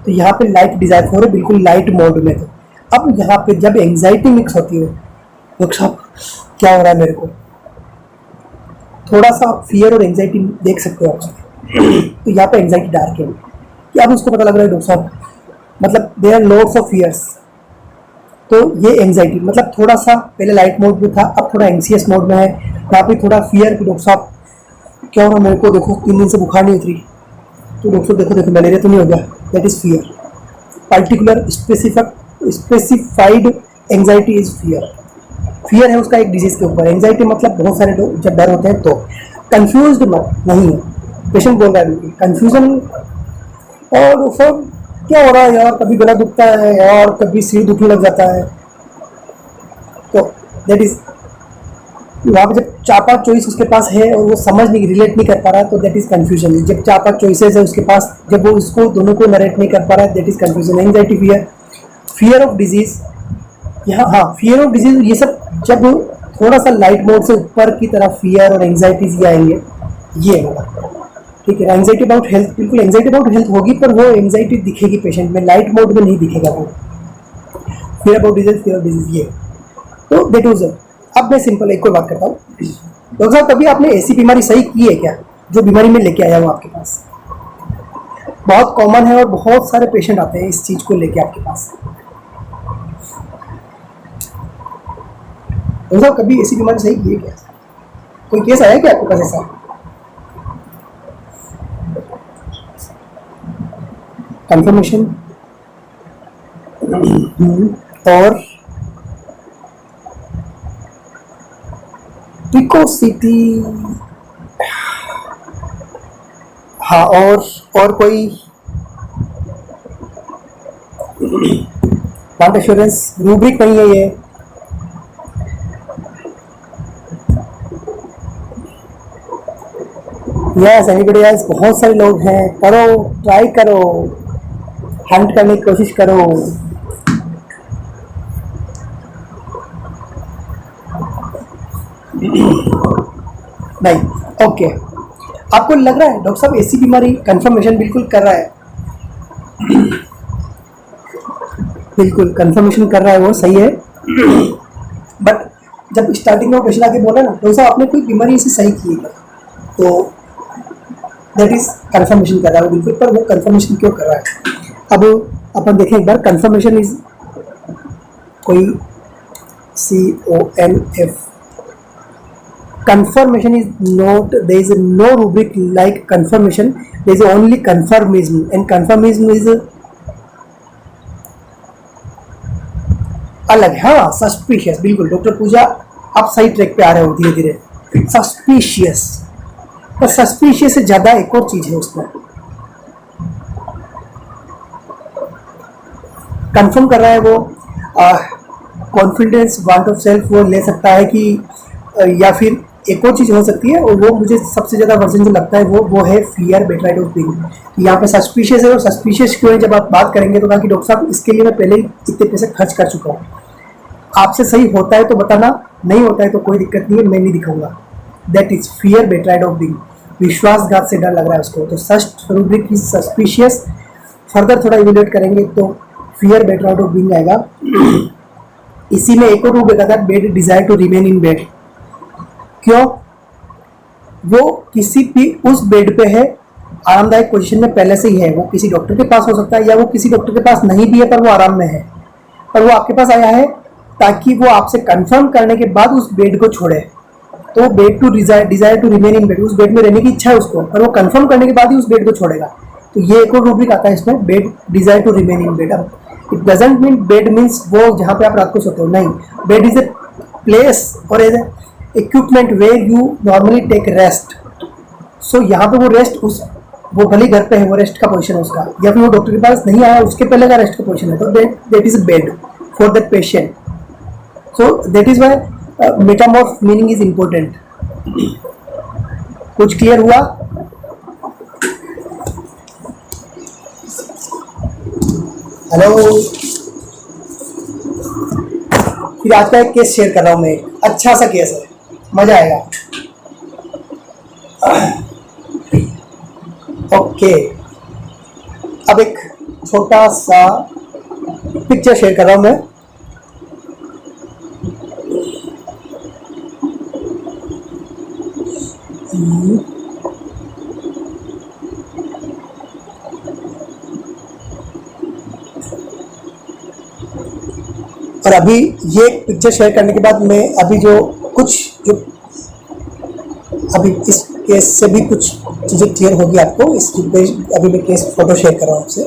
तो यहाँ पे लाइट डिजायर फॉर है, बिल्कुल लाइट मोड में। तो अब यहाँ पे जब एंजाइटी मिक्स होती है, डॉक्टर साहब क्या हो रहा है मेरे को, थोड़ा सा फियर और एंजाइटी देख सकते हो आप। तो यहाँ पे एंजाइटी डार्क है कि अब उसको पता लग रहा है डॉक्टर साहब, मतलब there are lots of fears. तो ये एंजाइटी मतलब थोड़ा सा पहले लाइट मोड में था, अब थोड़ा एंग्जियस मोड में है। यहाँ पे थोड़ा फियर कि डॉक्टर साहब क्या हो रहा है मेरे को, देखो 3 दिन से बुखार नहीं उतरी, तो डॉक्टर देखो देखो मलेरिया तो नहीं हो गया। That is fear. Particular specified anxiety is fear. Fear है उसका एक डिजीज के ऊपर। एंजाइटी मतलब बहुत सारे लोग जब डर होते हैं तो। कंफ्यूज्ड नहीं है, पेशेंट बोल रहा है बिल्कुल कंफ्यूजन। और सब क्या हो रहा है यार, कभी गला दुखता है यार, कभी सिर दुखने लग जाता है। तो दैट इज वहाँ पे जब 4-5 चॉइस उसके पास है और वो समझ नहीं, रिलेट नहीं कर पा रहा है, तो दैट इज कंफ्यूजन। जब 4-5 चॉइसेस है उसके पास, जब वो इसको दोनों को नरेट नहीं कर पा रहा है, that is confusion. Anxiety fear, fear of disease. यहाँ हाँ फियर ऑफ डिजीज, ये सब जब थोड़ा सा लाइट मोड से ऊपर की तरफ फियर और एंजाइटीज आएंगे, ये होगा ठीक है। एंजाइटी अबाउट हेल्थ, बिल्कुल एंजाइटी अबाउट हेल्थ होगी, पर वो एंजाइटी दिखेगी पेशेंट में, लाइट मोड में नहीं दिखेगा वो। Fear about disease, fear of disease, ये तो दैट वाज। अब मैं सिंपल एक और बात करता हूँ। डॉक्टर साहब कभी आपने ऐसी बीमारी सही की है क्या जो बीमारी में लेके आया हूँ आपके पास? बहुत कॉमन है और बहुत सारे पेशेंट आते हैं इस चीज को लेके आपके पास। डॉक्टर साहब कभी ऐसी बीमारी सही की है क्या? कोई केस आया क्या आपके पास ऐसा? कंफर्मेशन और पिकोसिटी। हाँ और कोई प्लांट एश्योरेंस रूब्रिक नहीं है ये। Yes anybody else? बहुत सारे लोग हैं। करो, ट्राई करो, हंट करने की कोशिश करो। नहीं, ओके। आपको लग रहा है डॉक्टर साहब ऐसी बीमारी? कंफर्मेशन बिल्कुल कर रहा है, बिल्कुल कंफर्मेशन कर रहा है, वो सही है। बट जब स्टार्टिंग में पेशेंट आके बोला ना डॉक्टर साहब आपने कोई बीमारी ऐसी सही की है, तो दैट इज कंफर्मेशन कर रहा है बिल्कुल। पर वो कंफर्मेशन क्यों कर रहा है? अब अपन देखें एक बार। कंफर्मेशन इज कोई CONF। confirmation is not, there is no rubric like confirmation, there is only conformism, and conformism is अलग। हाँ सस्पिशियस, बिल्कुल डॉक्टर पूजा आप सही ट्रैक पे आ रहे हो धीरे धीरे। सस्पिशियस, और सस्पिशियस से ज़्यादा एक और चीज़ है उसमें, कंफर्म कर रहा है वो, कॉन्फिडेंस, वांट ऑफ सेल्फ वो ले सकता है कि या फिर एक और चीज़ हो सकती है, और वो मुझे सबसे ज़्यादा वर्जन जो लगता है वो है फियर बेटराइड ऑफ बीइंग। यहाँ पे सस्पिशियस है, और सस्पिशियस क्यों है जब आप बात करेंगे तो कहा कि डॉक्टर साहब इसके लिए मैं पहले ही इतने पैसे खर्च कर चुका हूँ, आपसे सही होता है तो बताना, नहीं होता है तो कोई दिक्कत नहीं है, मैं नहीं दिखाऊंगा। That is fear betrayed of being, विश्वासघात से डर लग रहा है उसको। तो first rubric is suspicious. Further थोड़ा इवेल्युएट करेंगे तो फियर बेटराइड ऑफ बीइंग आएगा। इसी में एक और रूब्रिक आता है bed desire to remain in bed. क्यों? वो किसी भी उस बेड पे है, आरामदायक पोजीशन में पहले से ही है, वो किसी डॉक्टर के पास हो सकता है या वो किसी डॉक्टर के पास नहीं भी है पर वो आराम में है, पर वो आपके पास आया है ताकि वो आपसे कंफर्म करने के बाद उस बेड को छोड़े। तो bed to desire to remain in bed, उस बेड में रहने की इच्छा है उसको, पर वो कंफर्म करने के बाद ही उस बेड को छोड़ेगा। तो ये एक और रूब्रिक आता है इसमें, bed desire to remain in bed. अब it doesn't mean bed means वो जहाँ पे आप रात को सोते हो, नहीं। बेड इज ए प्लेस और as equipment where you normally take rest. So यहाँ पे वो रेस्ट उस, वो भले घर पे है, वो रेस्ट का पोजीशन है उसका, या फिर वो डॉक्टर के पास नहीं आया उसके पहले का रेस्ट का पोजीशन है, तो that is bed for that patient. So that is why metamorph meaning is important. कुछ क्लियर हुआ? हेलो। फिर आज का एक केस शेयर कर रहा हूं मैं, अच्छा सा केस है, मजा आएगा। ओके, अब एक छोटा सा पिक्चर शेयर कर रहा हूं मैं। और अभी ये पिक्चर शेयर करने के बाद मैं अभी जो अभी इस केस से भी कुछ चीज़ें क्लियर होगी आपको। इस अभी मैं केस फोटो शेयर कर रहा हूँ आपसे।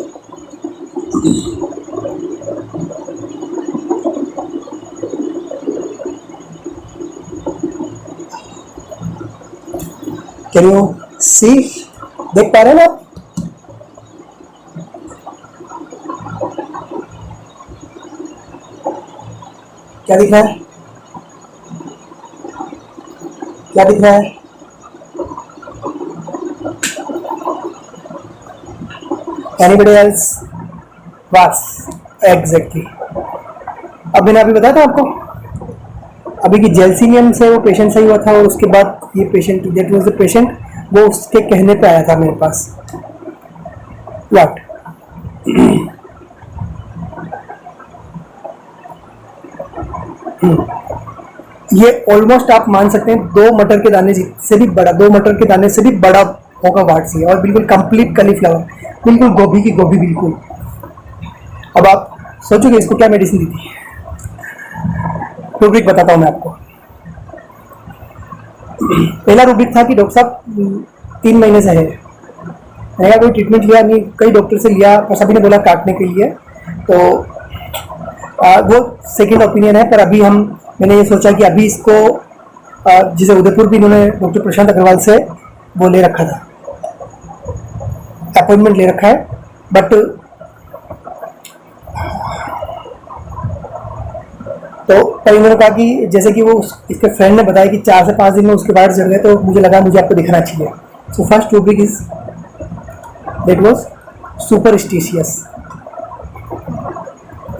Can you see? देख पा रहे हैं ना आप? क्या दिख रहा है? क्या दिख रहा है? Anybody else? बस एग्जैक्टली। अब मैंने अभी बताया था आपको अभी कि जेल्सिनियम से वो पेशेंट सही हुआ था, और उसके बाद ये patient, that was the patient, वो उसके कहने पे आया था मेरे पास। व्हाट? ये ऑलमोस्ट आप मान सकते हैं 2 मटर के दाने से भी बड़ा, 2 मटर के दाने से भी बड़ा होगा वाट्स ये, और बिल्कुल कंप्लीट कलीफ्लावर, बिल्कुल गोभी की गोभी बिल्कुल। अब आप सोचोगे इसको क्या मेडिसिन दी थी? रूब्रिक बताता हूँ मैं आपको। पहला रूब्रिक था कि डॉक्टर साहब 3 महीने से है, मैंने कोई ट्रीटमेंट लिया नहीं, कई डॉक्टर से लिया पर सभी ने बोला काटने के लिए, तो वो सेकेंड ओपिनियन है। पर अभी मैंने ये सोचा कि अभी इसको जिसे उदयपुर भी इन्होंने डॉक्टर प्रशांत अग्रवाल से वो ले रखा था, अपॉइंटमेंट ले रखा है, बट तो पर इन्होंने कहा कि जैसे कि वो इसके फ्रेंड ने बताया कि 4 से 5 दिन में उसके वाइट जड़ गए, तो मुझे लगा मुझे आपको दिखाना चाहिए। So first rubric is that was superstitious.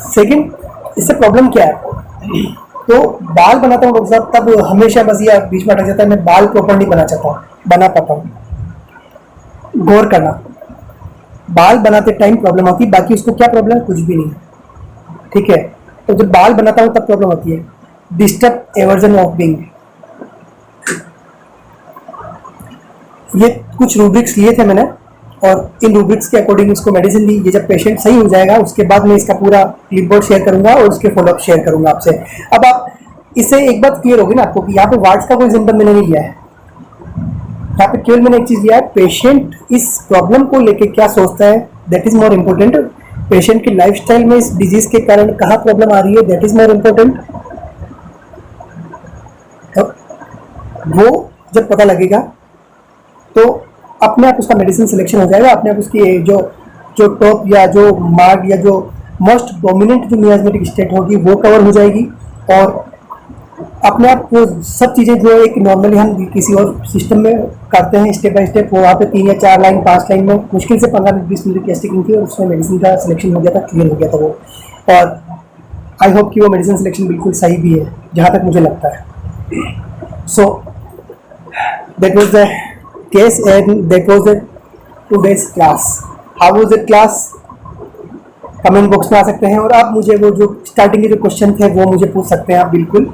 Second, इससे प्रॉब्लम क्या है? तो बाल बनाता हूँ डॉक्टर साहब, तब हमेशा बस ये बीच में अटक जाता है, मैं बाल प्रॉपर नहीं बना पाता हूँ। गौर करना, बाल बनाते टाइम प्रॉब्लम होती है, बाकी उसको क्या प्रॉब्लम है? कुछ भी नहीं, ठीक है। तो जब बाल बनाता हूँ तब प्रॉब्लम होती है, डिस्टर्ब एवर्जन ऑफ बीइंग। ये कुछ रूब्रिक्स लिए थे मैंने, और इन रूब्रिक्स के अकॉर्डिंग इसको मेडिसिन दी। ये जब पेशेंट सही हो जाएगा उसके बाद मैं इसका पूरा क्लिपबोर्ड शेयर करूंगा और उसके फॉलोअप शेयर करूंगा आपसे। अब आप इससे एक बात क्लियर होगी ना आपको कि यहाँ पे वार्ड्स का कोई सिम्टम मैंने नहीं लिया है, यहाँ पे केवल मैंने एक चीज लिया है, पेशेंट इस प्रॉब्लम को लेके क्या सोचता है, that is more important. Patient की लाइफस्टाइल में इस डिजीज के कारण कहाँ प्रॉब्लम आ रही है, दैट इज मोर इम्पोर्टेंट। वो जब पता लगेगा तो अपने आप उसका मेडिसिन सिलेक्शन हो जाएगा, अपने आप उसकी जो जो टॉप या जो मार्ग या जो मोस्ट डोमिनेंट जो मियाजमेटिक स्टेट होगी वो कवर हो जाएगी, और अपने आप वो सब चीज़ें जो एक नॉर्मली हम किसी और सिस्टम में करते हैं स्टेप बाय स्टेप, वो वहाँ पे 3 या 4 लाइन 5 लाइन में मुश्किल से 15-20 मिनट की टेस्टिंग थी और उसमें मेडिसिन का सिलेक्शन हो गया था, क्लियर हो गया था वो। और आई होप कि वो मेडिसिन सिलेक्शन बिल्कुल सही भी है जहाँ तक मुझे लगता है। So that was the case and that was the today's class. How was the class? Comment box में आ सकते हैं, और आप मुझे वो जो स्टार्टिंग के जो क्वेश्चन थे वो मुझे पूछ सकते हैं आप बिल्कुल।